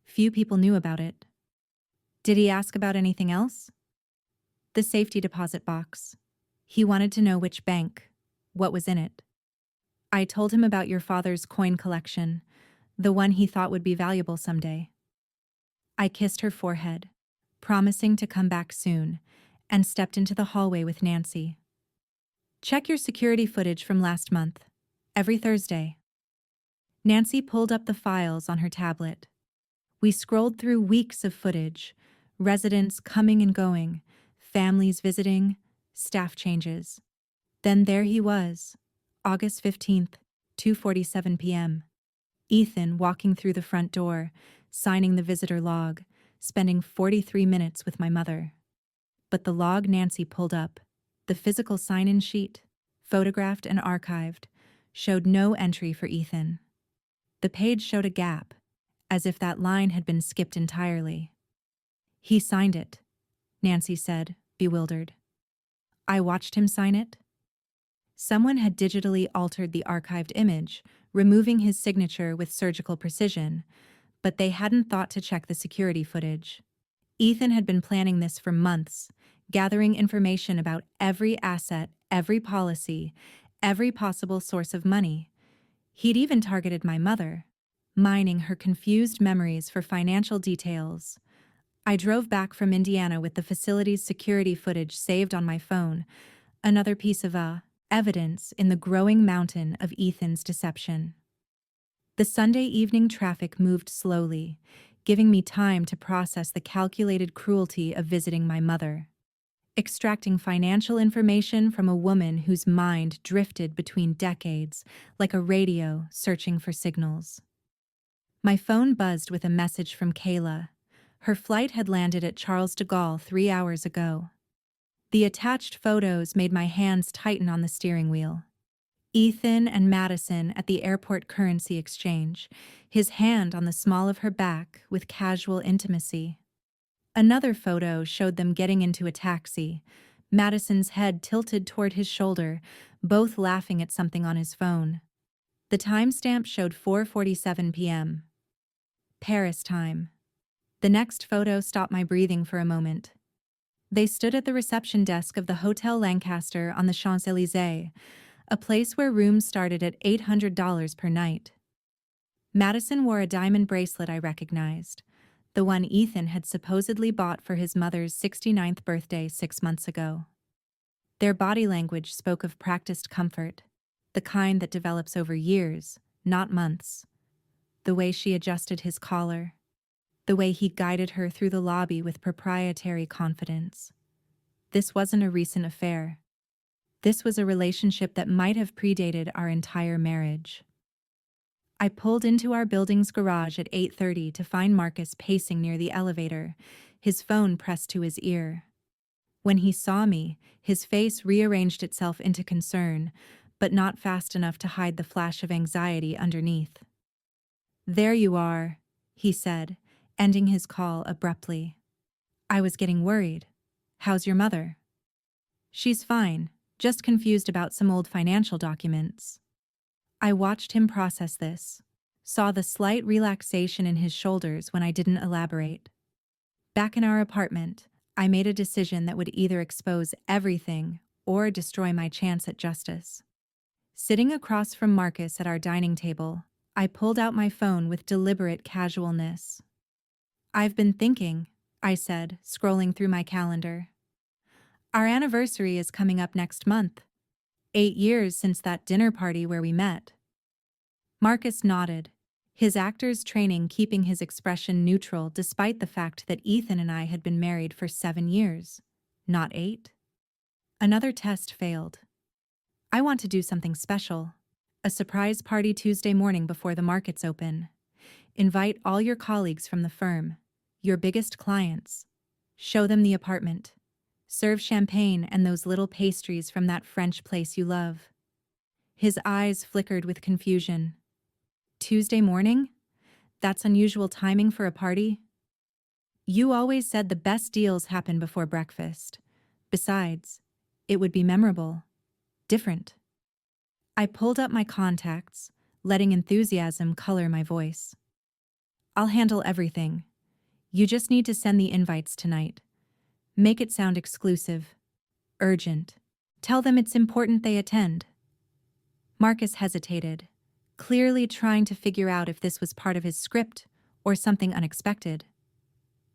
Few people knew about it. Did he ask about anything else? The safety deposit box. He wanted to know which bank, what was in it. I told him about your father's coin collection, the one he thought would be valuable someday. I kissed her forehead, promising to come back soon, and stepped into the hallway with Nancy. Check your security footage from last month. Every Thursday. Nancy pulled up the files on her tablet. We scrolled through weeks of footage, residents coming and going, families visiting, staff changes. Then there he was, August 15th, 2:47 p.m. Ethan walking through the front door, signing the visitor log, spending 43 minutes with my mother. But the log Nancy pulled up, the physical sign-in sheet, photographed and archived, showed no entry for Ethan. The page showed a gap, as if that line had been skipped entirely. He signed it, Nancy said, bewildered. I watched him sign it. Someone had digitally altered the archived image, removing his signature with surgical precision, but they hadn't thought to check the security footage. Ethan had been planning this for months, gathering information about every asset, every policy, every possible source of money. He'd even targeted my mother, mining her confused memories for financial details. I drove back from Indiana with the facility's security footage saved on my phone, another piece of evidence in the growing mountain of Ethan's deception. The Sunday evening traffic moved slowly, giving me time to process the calculated cruelty of visiting my mother. Extracting financial information from a woman whose mind drifted between decades, like a radio searching for signals. My phone buzzed with a message from Kayla. Her flight had landed at Charles de Gaulle 3 hours ago. The attached photos made my hands tighten on the steering wheel. Ethan and Madison at the airport currency exchange, his hand on the small of her back with casual intimacy. Another photo showed them getting into a taxi, Madison's head tilted toward his shoulder, both laughing at something on his phone. The timestamp showed 4:47 p.m. Paris time. The next photo stopped my breathing for a moment. They stood at the reception desk of the Hotel Lancaster on the Champs-Élysées, a place where rooms started at $800 per night. Madison wore a diamond bracelet I recognized, the one Ethan had supposedly bought for his mother's 69th birthday 6 months ago. Their body language spoke of practiced comfort, the kind that develops over years, not months. The way she adjusted his collar, the way he guided her through the lobby with proprietary confidence. This wasn't a recent affair. This was a relationship that might have predated our entire marriage. I pulled into our building's garage at 8:30 to find Marcus pacing near the elevator, his phone pressed to his ear. When he saw me, his face rearranged itself into concern, but not fast enough to hide the flash of anxiety underneath. "There you are," he said, ending his call abruptly. I was getting worried. "How's your mother?" "She's fine, just confused about some old financial documents." I watched him process this, saw the slight relaxation in his shoulders when I didn't elaborate. Back in our apartment, I made a decision that would either expose everything or destroy my chance at justice. Sitting across from Marcus at our dining table, I pulled out my phone with deliberate casualness. "I've been thinking," I said, scrolling through my calendar. "Our anniversary is coming up next month. 8 years since that dinner party where we met." Marcus nodded, his actor's training keeping his expression neutral despite the fact that Ethan and I had been married for 7 years, not 8. Another test failed. "I want to do something special. A surprise party Tuesday morning before the markets open. Invite all your colleagues from the firm, your biggest clients. Show them the apartment. Serve champagne and those little pastries from that French place you love. His eyes flickered with confusion. Tuesday morning? That's unusual timing for a party? You always said the best deals happen before breakfast. Besides, it would be memorable. Different. I pulled up my contacts, letting enthusiasm color my voice. I'll handle everything. You just need to send the invites tonight. Make it sound exclusive. Urgent. Tell them it's important they attend. Marcus hesitated, clearly trying to figure out if this was part of his script or something unexpected.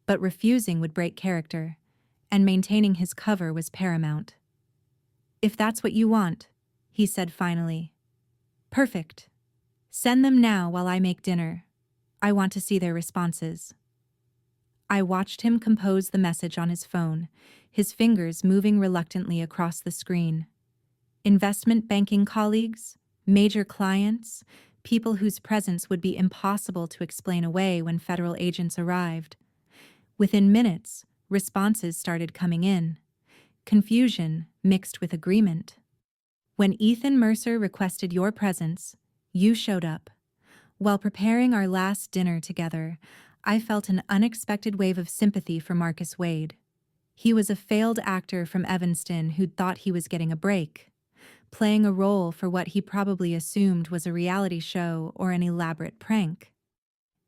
But refusing would break character, and maintaining his cover was paramount. If that's what you want, he said finally. Perfect. Send them now while I make dinner. I want to see their responses. I watched him compose the message on his phone, his fingers moving reluctantly across the screen. Investment banking colleagues, major clients, people whose presence would be impossible to explain away when federal agents arrived. Within minutes, responses started coming in. Confusion mixed with agreement. When Ethan Mercer requested your presence, you showed up. While preparing our last dinner together, I felt an unexpected wave of sympathy for Marcus Wade. He was a failed actor from Evanston who'd thought he was getting a break, playing a role for what he probably assumed was a reality show or an elaborate prank.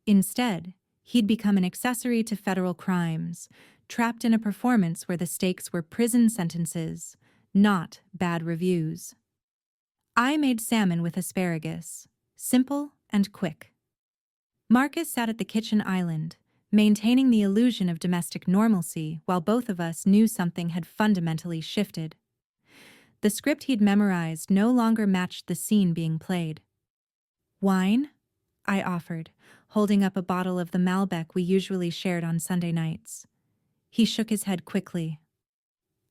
Instead, he'd become an accessory to federal crimes, trapped in a performance where the stakes were prison sentences, not bad reviews. I made salmon with asparagus, simple and quick. Marcus sat at the kitchen island, maintaining the illusion of domestic normalcy while both of us knew something had fundamentally shifted. The script he'd memorized no longer matched the scene being played. Wine? I offered, holding up a bottle of the Malbec we usually shared on Sunday nights. He shook his head quickly.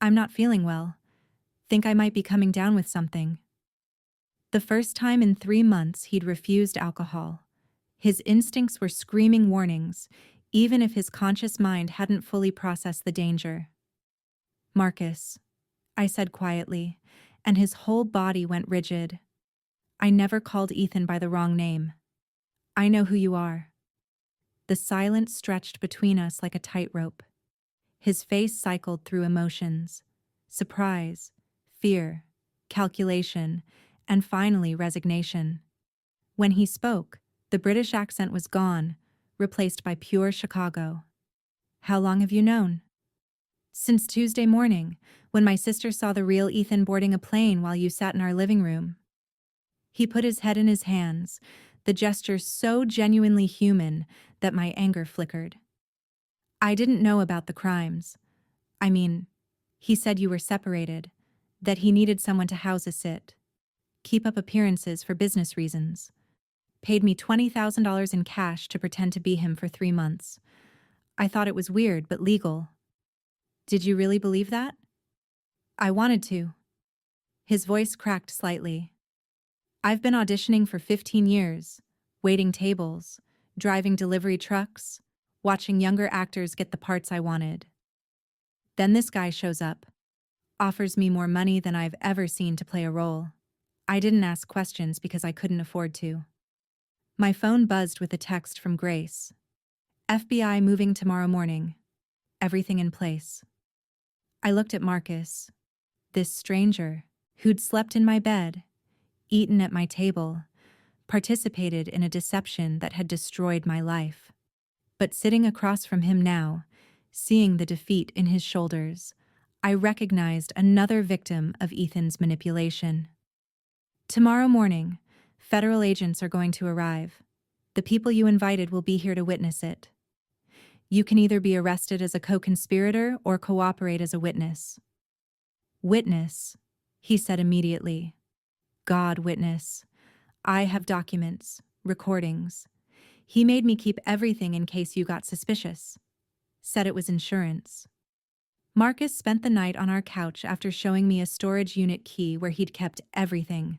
I'm not feeling well. Think I might be coming down with something. The first time in 3 months he'd refused alcohol. His instincts were screaming warnings, even if his conscious mind hadn't fully processed the danger. Marcus, I said quietly, and his whole body went rigid. I never called Ethan by the wrong name. I know who you are. The silence stretched between us like a tightrope. His face cycled through emotions: surprise, fear, calculation, and finally resignation. When he spoke, the British accent was gone, replaced by pure Chicago. How long have you known? Since Tuesday morning, when my sister saw the real Ethan boarding a plane while you sat in our living room. He put his head in his hands, the gesture so genuinely human that my anger flickered. I didn't know about the crimes. I mean, he said you were separated, that he needed someone to house a sit. Keep up appearances for business reasons. Paid me $20,000 in cash to pretend to be him for 3 months. I thought it was weird but legal. Did you really believe that? I wanted to. His voice cracked slightly. I've been auditioning for 15 years, waiting tables, driving delivery trucks, watching younger actors get the parts I wanted. Then this guy shows up, offers me more money than I've ever seen to play a role. I didn't ask questions because I couldn't afford to. My phone buzzed with a text from Grace. FBI moving tomorrow morning. Everything in place. I looked at Marcus, this stranger, who'd slept in my bed, eaten at my table, participated in a deception that had destroyed my life. But sitting across from him now, seeing the defeat in his shoulders, I recognized another victim of Ethan's manipulation. Tomorrow morning, federal agents are going to arrive. The people you invited will be here to witness it. You can either be arrested as a co-conspirator or cooperate as a witness. Witness, he said immediately. God witness. I have documents, recordings. He made me keep everything in case you got suspicious. Said it was insurance. Marcus spent the night on our couch after showing me a storage unit key where he'd kept everything.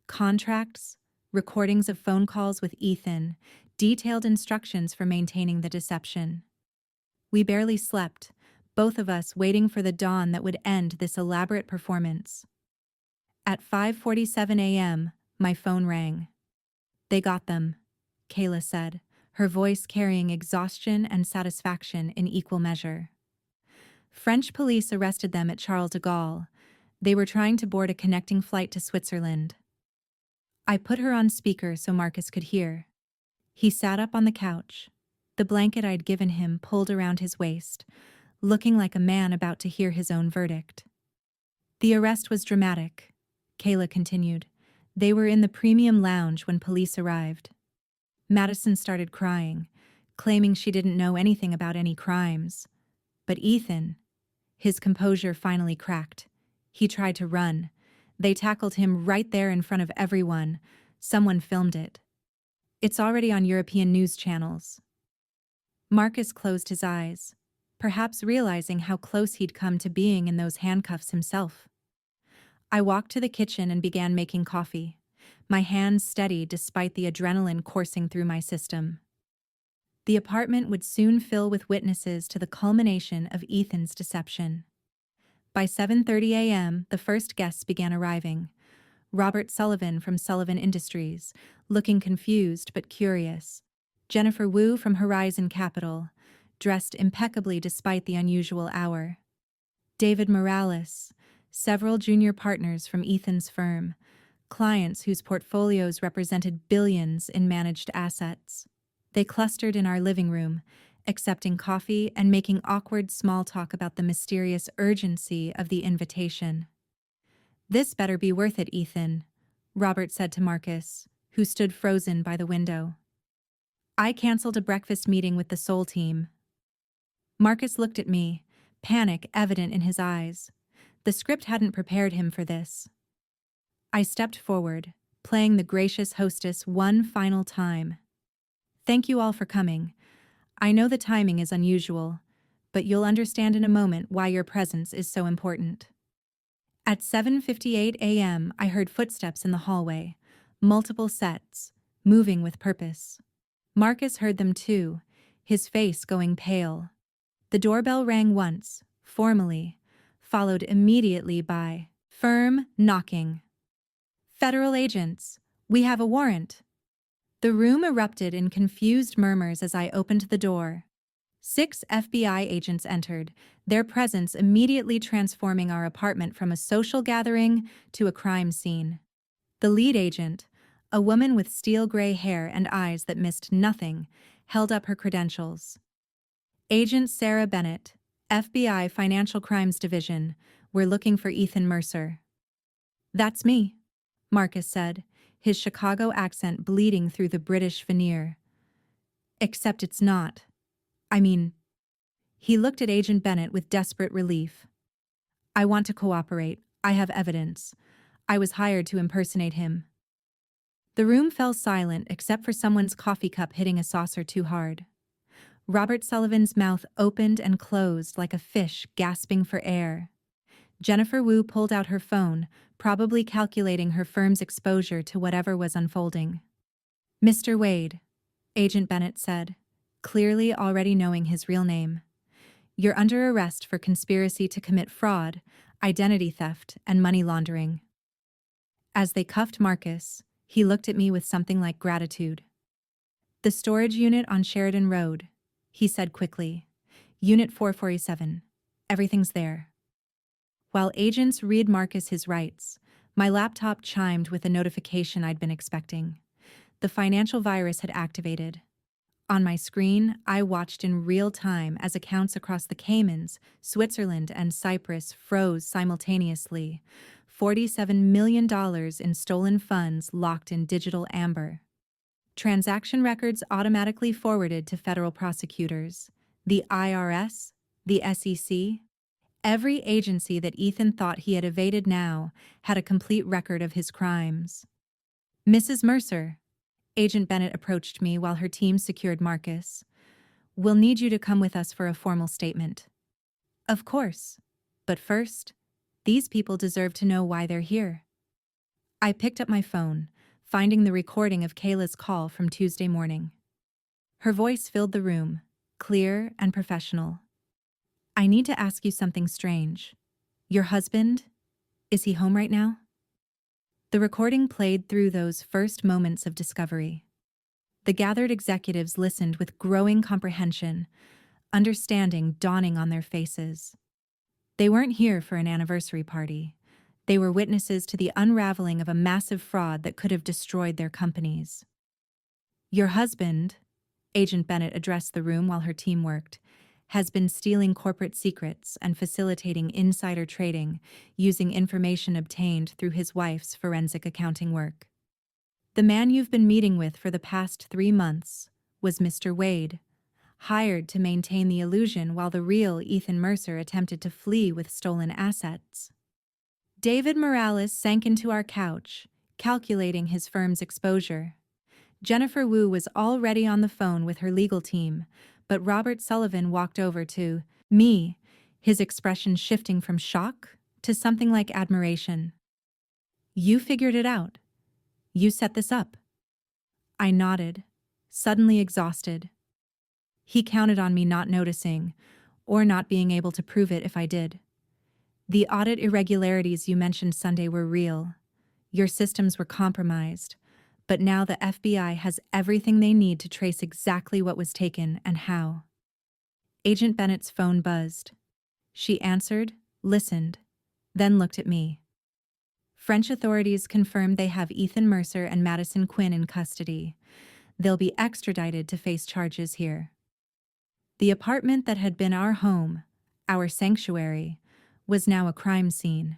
Contracts, recordings of phone calls with Ethan, detailed instructions for maintaining the deception. We barely slept, both of us waiting for the dawn that would end this elaborate performance. At 5:47 a.m., my phone rang. "They got them," Kayla said, her voice carrying exhaustion and satisfaction in equal measure. French police arrested them at Charles de Gaulle. They were trying to board a connecting flight to Switzerland. I put her on speaker so Marcus could hear. He sat up on the couch, the blanket I'd given him pulled around his waist, looking like a man about to hear his own verdict. "The arrest was dramatic," Kayla continued. "They were in the premium lounge when police arrived. Madison started crying, claiming she didn't know anything about any crimes. But Ethan, his composure finally cracked. He tried to run. They tackled him right there in front of everyone. Someone filmed it. It's already on European news channels." Marcus closed his eyes, perhaps realizing how close he'd come to being in those handcuffs himself. I walked to the kitchen and began making coffee, my hands steady despite the adrenaline coursing through my system. The apartment would soon fill with witnesses to the culmination of Ethan's deception. By 7:30 a.m., the first guests began arriving. Robert Sullivan from Sullivan Industries, looking confused but curious. Jennifer Wu from Horizon Capital, dressed impeccably despite the unusual hour. David Morales, several junior partners from Ethan's firm, clients whose portfolios represented billions in managed assets. They clustered in our living room, accepting coffee and making awkward small talk about the mysterious urgency of the invitation. "This better be worth it, Ethan," Robert said to Marcus, who stood frozen by the window. "I canceled a breakfast meeting with the Soul team." Marcus looked at me, panic evident in his eyes. The script hadn't prepared him for this. I stepped forward, playing the gracious hostess one final time. "Thank you all for coming. I know the timing is unusual, but you'll understand in a moment why your presence is so important." At 7:58 a.m., I heard footsteps in the hallway, multiple sets, moving with purpose. Marcus heard them too, his face going pale. The doorbell rang once, formally, followed immediately by firm knocking. "Federal agents, we have a warrant." The room erupted in confused murmurs as I opened the door. 6 FBI agents entered, their presence immediately transforming our apartment from a social gathering to a crime scene. The lead agent, a woman with steel-gray hair and eyes that missed nothing, held up her credentials. "Agent Sarah Bennett, FBI Financial Crimes Division. We're looking for Ethan Mercer." "That's me," Marcus said, his Chicago accent bleeding through the British veneer. "Except it's not. I mean..." He looked at Agent Bennett with desperate relief. "I want to cooperate. I have evidence. I was hired to impersonate him." The room fell silent except for someone's coffee cup hitting a saucer too hard. Robert Sullivan's mouth opened and closed like a fish gasping for air. Jennifer Wu pulled out her phone, probably calculating her firm's exposure to whatever was unfolding. "Mr. Wade," Agent Bennett said, clearly already knowing his real name. "You're under arrest for conspiracy to commit fraud, identity theft, and money laundering." As they cuffed Marcus, he looked at me with something like gratitude. "The storage unit on Sheridan Road," he said quickly. "Unit 447. Everything's there." While agents read Marcus his rights, my laptop chimed with a notification I'd been expecting. The financial virus had activated. On my screen, I watched in real time as accounts across the Caymans, Switzerland, and Cyprus froze simultaneously. $47 million in stolen funds locked in digital amber. Transaction records automatically forwarded to federal prosecutors, the IRS, the SEC. Every agency that Ethan thought he had evaded now had a complete record of his crimes. "Mrs. Mercer," Agent Bennett approached me while her team secured Marcus. "We'll need you to come with us for a formal statement." "Of course. But first, these people deserve to know why they're here." I picked up my phone, finding the recording of Kayla's call from Tuesday morning. Her voice filled the room, clear and professional. I need to ask you something strange. Your husband? Is he home right now? The recording played through those first moments of discovery. The gathered executives listened with growing comprehension, understanding dawning on their faces. They weren't here for an anniversary party. They were witnesses to the unraveling of a massive fraud that could have destroyed their companies. Your husband, Agent Bennett addressed the room while her team worked, has been stealing corporate secrets and facilitating insider trading using information obtained through his wife's forensic accounting work. The man you've been meeting with for the past 3 months was Mr. Wade, hired to maintain the illusion while the real Ethan Mercer attempted to flee with stolen assets. David Morales sank into our couch, calculating his firm's exposure. Jennifer Wu was already on the phone with her legal team, but Robert Sullivan walked over to me, his expression shifting from shock to something like admiration. You figured it out. You set this up. I nodded, suddenly exhausted. He counted on me not noticing, or not being able to prove it if I did. The audit irregularities you mentioned Sunday were real. Your systems were compromised, but now the FBI has everything they need to trace exactly what was taken and how. Agent Bennett's phone buzzed. She answered, listened, then looked at me. French authorities confirmed they have Ethan Mercer and Madison Quinn in custody. They'll be extradited to face charges here. The apartment that had been our home, our sanctuary, was now a crime scene.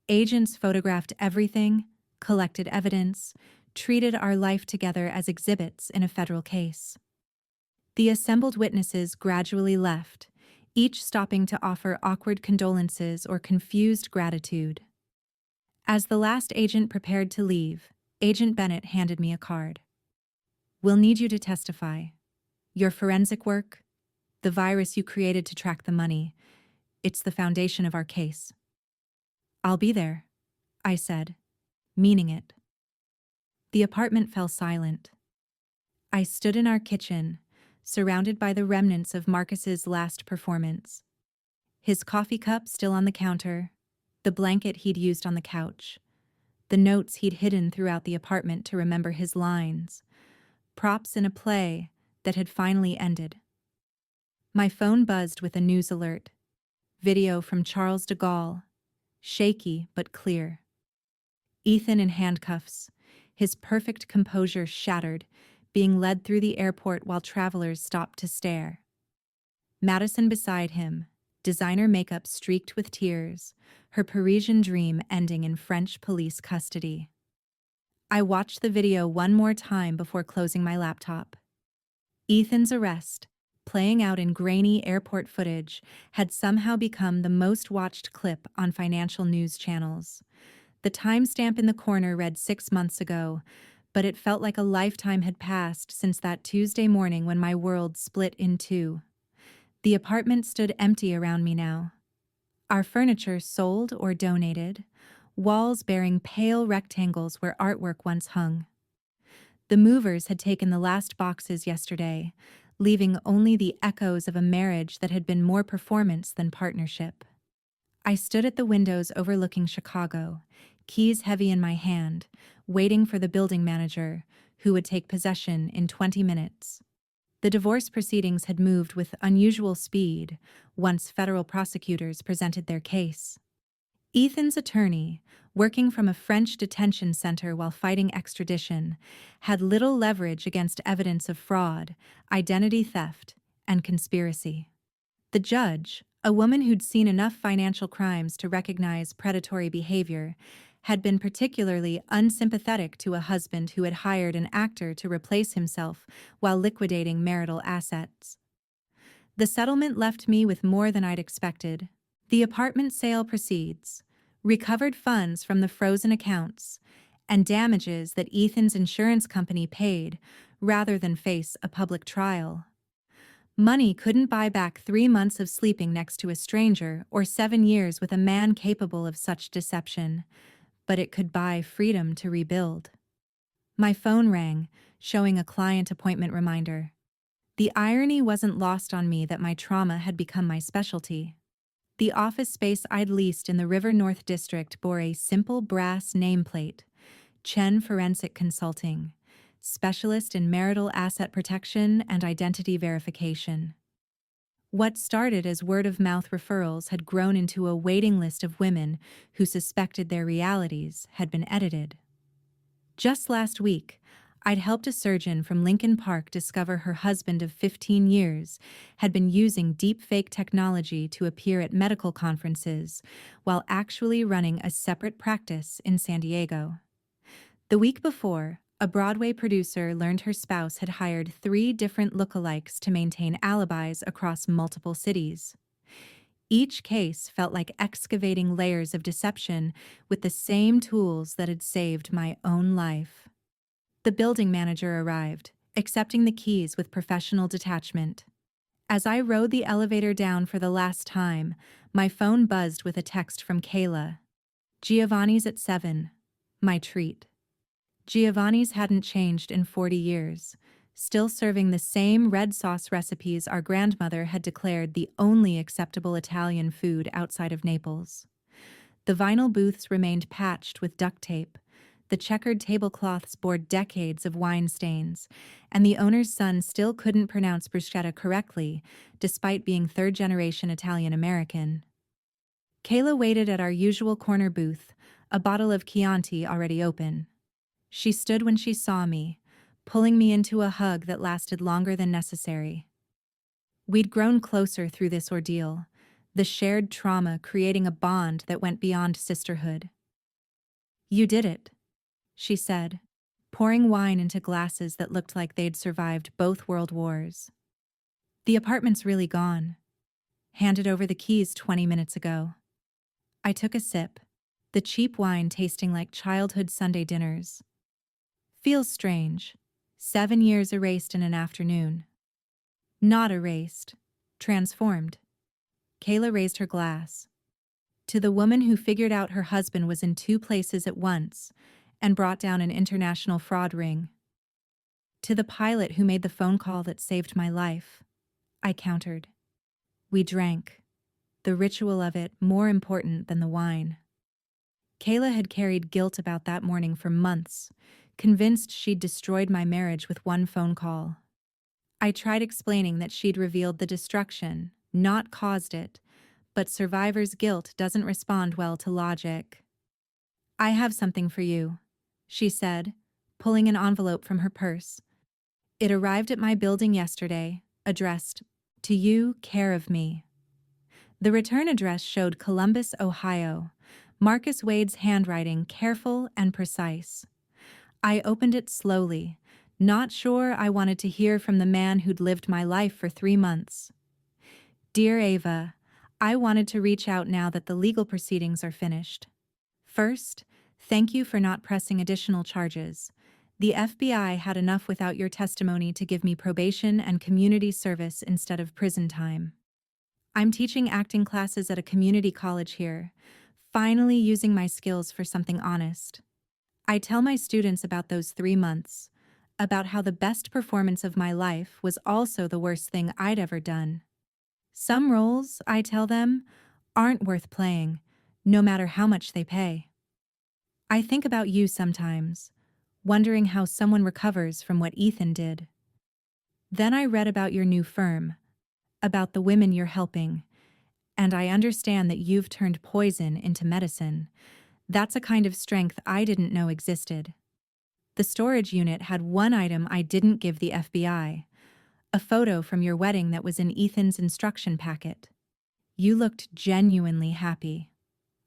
Agents photographed everything, collected evidence, treated our life together as exhibits in a federal case. The assembled witnesses gradually left, each stopping to offer awkward condolences or confused gratitude. As the last agent prepared to leave, Agent Bennett handed me a card. We'll need you to testify. Your forensic work, the virus you created to track the money, it's the foundation of our case. I'll be there, I said, meaning it. The apartment fell silent. I stood in our kitchen, surrounded by the remnants of Marcus's last performance. His coffee cup still on the counter, the blanket he'd used on the couch, the notes he'd hidden throughout the apartment to remember his lines, props in a play that had finally ended. My phone buzzed with a news alert. Video from Charles de Gaulle, shaky but clear. Ethan in handcuffs, his perfect composure shattered, being led through the airport while travelers stopped to stare. Madison beside him, designer makeup streaked with tears, her Parisian dream ending in French police custody. I watched the video one more time before closing my laptop. Ethan's arrest, playing out in grainy airport footage, had somehow become the most watched clip on financial news channels. The timestamp in the corner read 6 months ago, but it felt like a lifetime had passed since that Tuesday morning when my world split in two. The apartment stood empty around me now. Our furniture sold or donated, walls bearing pale rectangles where artwork once hung. The movers had taken the last boxes yesterday, leaving only the echoes of a marriage that had been more performance than partnership. I stood at the windows overlooking Chicago, keys heavy in my hand, waiting for the building manager, who would take possession in 20 minutes. The divorce proceedings had moved with unusual speed once federal prosecutors presented their case. Ethan's attorney, working from a French detention center while fighting extradition, had little leverage against evidence of fraud, identity theft, and conspiracy. The judge, a woman who'd seen enough financial crimes to recognize predatory behavior, had been particularly unsympathetic to a husband who had hired an actor to replace himself while liquidating marital assets. The settlement left me with more than I'd expected. The apartment sale proceeds, recovered funds from the frozen accounts, and damages that Ethan's insurance company paid rather than face a public trial. Money couldn't buy back 3 months of sleeping next to a stranger or 7 years with a man capable of such deception, but it could buy freedom to rebuild. My phone rang, showing a client appointment reminder. The irony wasn't lost on me that my trauma had become my specialty. The office space I'd leased in the River North District bore a simple brass nameplate: Chen Forensic Consulting, specialist in marital asset protection and identity verification. What started as word-of-mouth referrals had grown into a waiting list of women who suspected their realities had been edited. Just last week, I'd helped a surgeon from Lincoln Park discover her husband of 15 years had been using deepfake technology to appear at medical conferences while actually running a separate practice in San Diego. The week before, a Broadway producer learned her spouse had hired 3 different lookalikes to maintain alibis across multiple cities. Each case felt like excavating layers of deception with the same tools that had saved my own life. The building manager arrived, accepting the keys with professional detachment. As I rode the elevator down for the last time, my phone buzzed with a text from Kayla. "Giovanni's at 7. My treat." Giovanni's hadn't changed in 40 years, still serving the same red sauce recipes our grandmother had declared the only acceptable Italian food outside of Naples. The vinyl booths remained patched with duct tape, the checkered tablecloths bore decades of wine stains, and the owner's son still couldn't pronounce bruschetta correctly, despite being third-generation Italian-American. Kayla waited at our usual corner booth, a bottle of Chianti already open. She stood when she saw me, pulling me into a hug that lasted longer than necessary. We'd grown closer through this ordeal, the shared trauma creating a bond that went beyond sisterhood. "You did it," she said, pouring wine into glasses that looked like they'd survived both world wars. "The apartment's really gone. Handed over the keys 20 minutes ago." I took a sip, the cheap wine tasting like childhood Sunday dinners. "Feels strange. 7 years erased in an afternoon." "Not erased. Transformed." Kayla raised her glass. "To the woman who figured out her husband was in 2 places at once and brought down an international fraud ring." "To the pilot who made the phone call that saved my life," I countered. We drank, the ritual of it more important than the wine. Kayla had carried guilt about that morning for months, convinced she'd destroyed my marriage with one phone call. I tried explaining that she'd revealed the destruction, not caused it, but survivor's guilt doesn't respond well to logic. "I have something for you," she said, pulling an envelope from her purse. "It arrived at my building yesterday, addressed, 'To you, care of me.'" The return address showed Columbus, Ohio, Marcus Wade's handwriting careful and precise. I opened it slowly, not sure I wanted to hear from the man who'd lived my life for 3 months. "Dear Ava, I wanted to reach out now that the legal proceedings are finished. First, thank you for not pressing additional charges. The FBI had enough without your testimony to give me probation and community service instead of prison time. I'm teaching acting classes at a community college here, finally using my skills for something honest. I tell my students about those 3 months, about how the best performance of my life was also the worst thing I'd ever done. Some roles, I tell them, aren't worth playing, no matter how much they pay. I think about you sometimes, wondering how someone recovers from what Ethan did. Then I read about your new firm, about the women you're helping, and I understand that you've turned poison into medicine. That's a kind of strength I didn't know existed. The storage unit had one item I didn't give the FBI, a photo from your wedding that was in Ethan's instruction packet. You looked genuinely happy.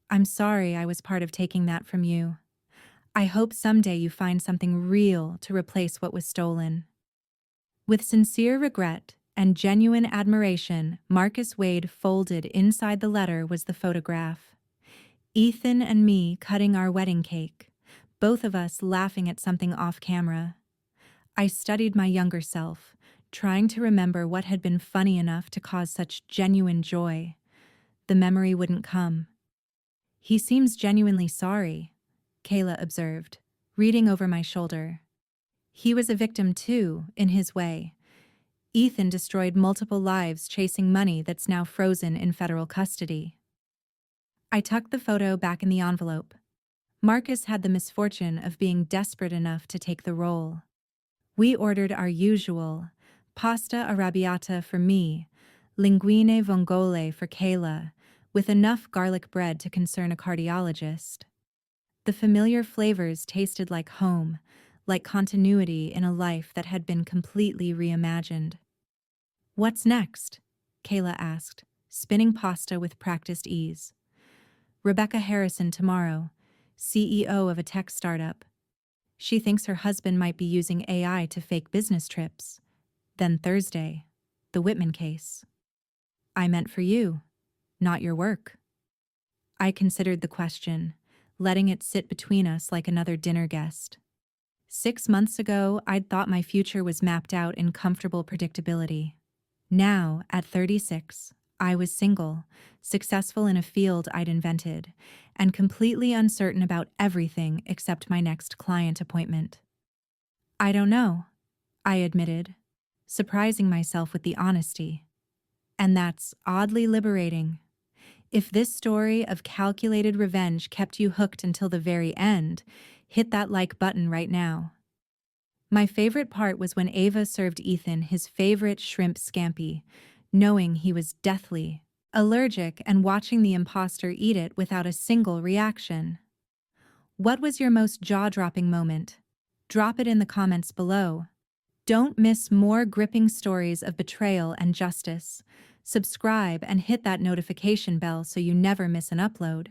I'm sorry I was part of taking that from you. I hope someday you find something real to replace what was stolen." With sincere regret and genuine admiration, Marcus Wade folded inside the letter was the photograph. Ethan and me cutting our wedding cake, both of us laughing at something off camera. I studied my younger self, trying to remember what had been funny enough to cause such genuine joy. The memory wouldn't come. "He seems genuinely sorry," Kayla observed, reading over my shoulder. "He was a victim too, in his way. Ethan destroyed multiple lives chasing money that's now frozen in federal custody. I tucked the photo back in the envelope. Marcus had the misfortune of being desperate enough to take the role. We ordered our usual pasta arrabbiata for me, linguine vongole for Kayla, with enough garlic bread to concern a cardiologist. The familiar flavors tasted like home, like continuity in a life that had been completely reimagined. "What's next?" Kayla asked, spinning pasta with practiced ease. "Rebecca Harrison tomorrow, CEO of a tech startup. She thinks her husband might be using AI to fake business trips. Then Thursday, the Whitman case. I meant for you, not your work." I considered the question, letting it sit between us like another dinner guest. 6 months ago, I'd thought my future was mapped out in comfortable predictability. Now, at 36, I was single, successful in a field I'd invented, and completely uncertain about everything except my next client appointment. "I don't know," I admitted, surprising myself with the honesty. And that's oddly liberating. If this story of calculated revenge kept you hooked until the very end, hit that like button right now. My favorite part was when Ava served Ethan his favorite shrimp scampi, knowing he was deathly allergic and watching the imposter eat it without a single reaction. What was your most jaw-dropping moment? Drop it in the comments below. Don't miss more gripping stories of betrayal and justice. Subscribe and hit that notification bell so you never miss an upload.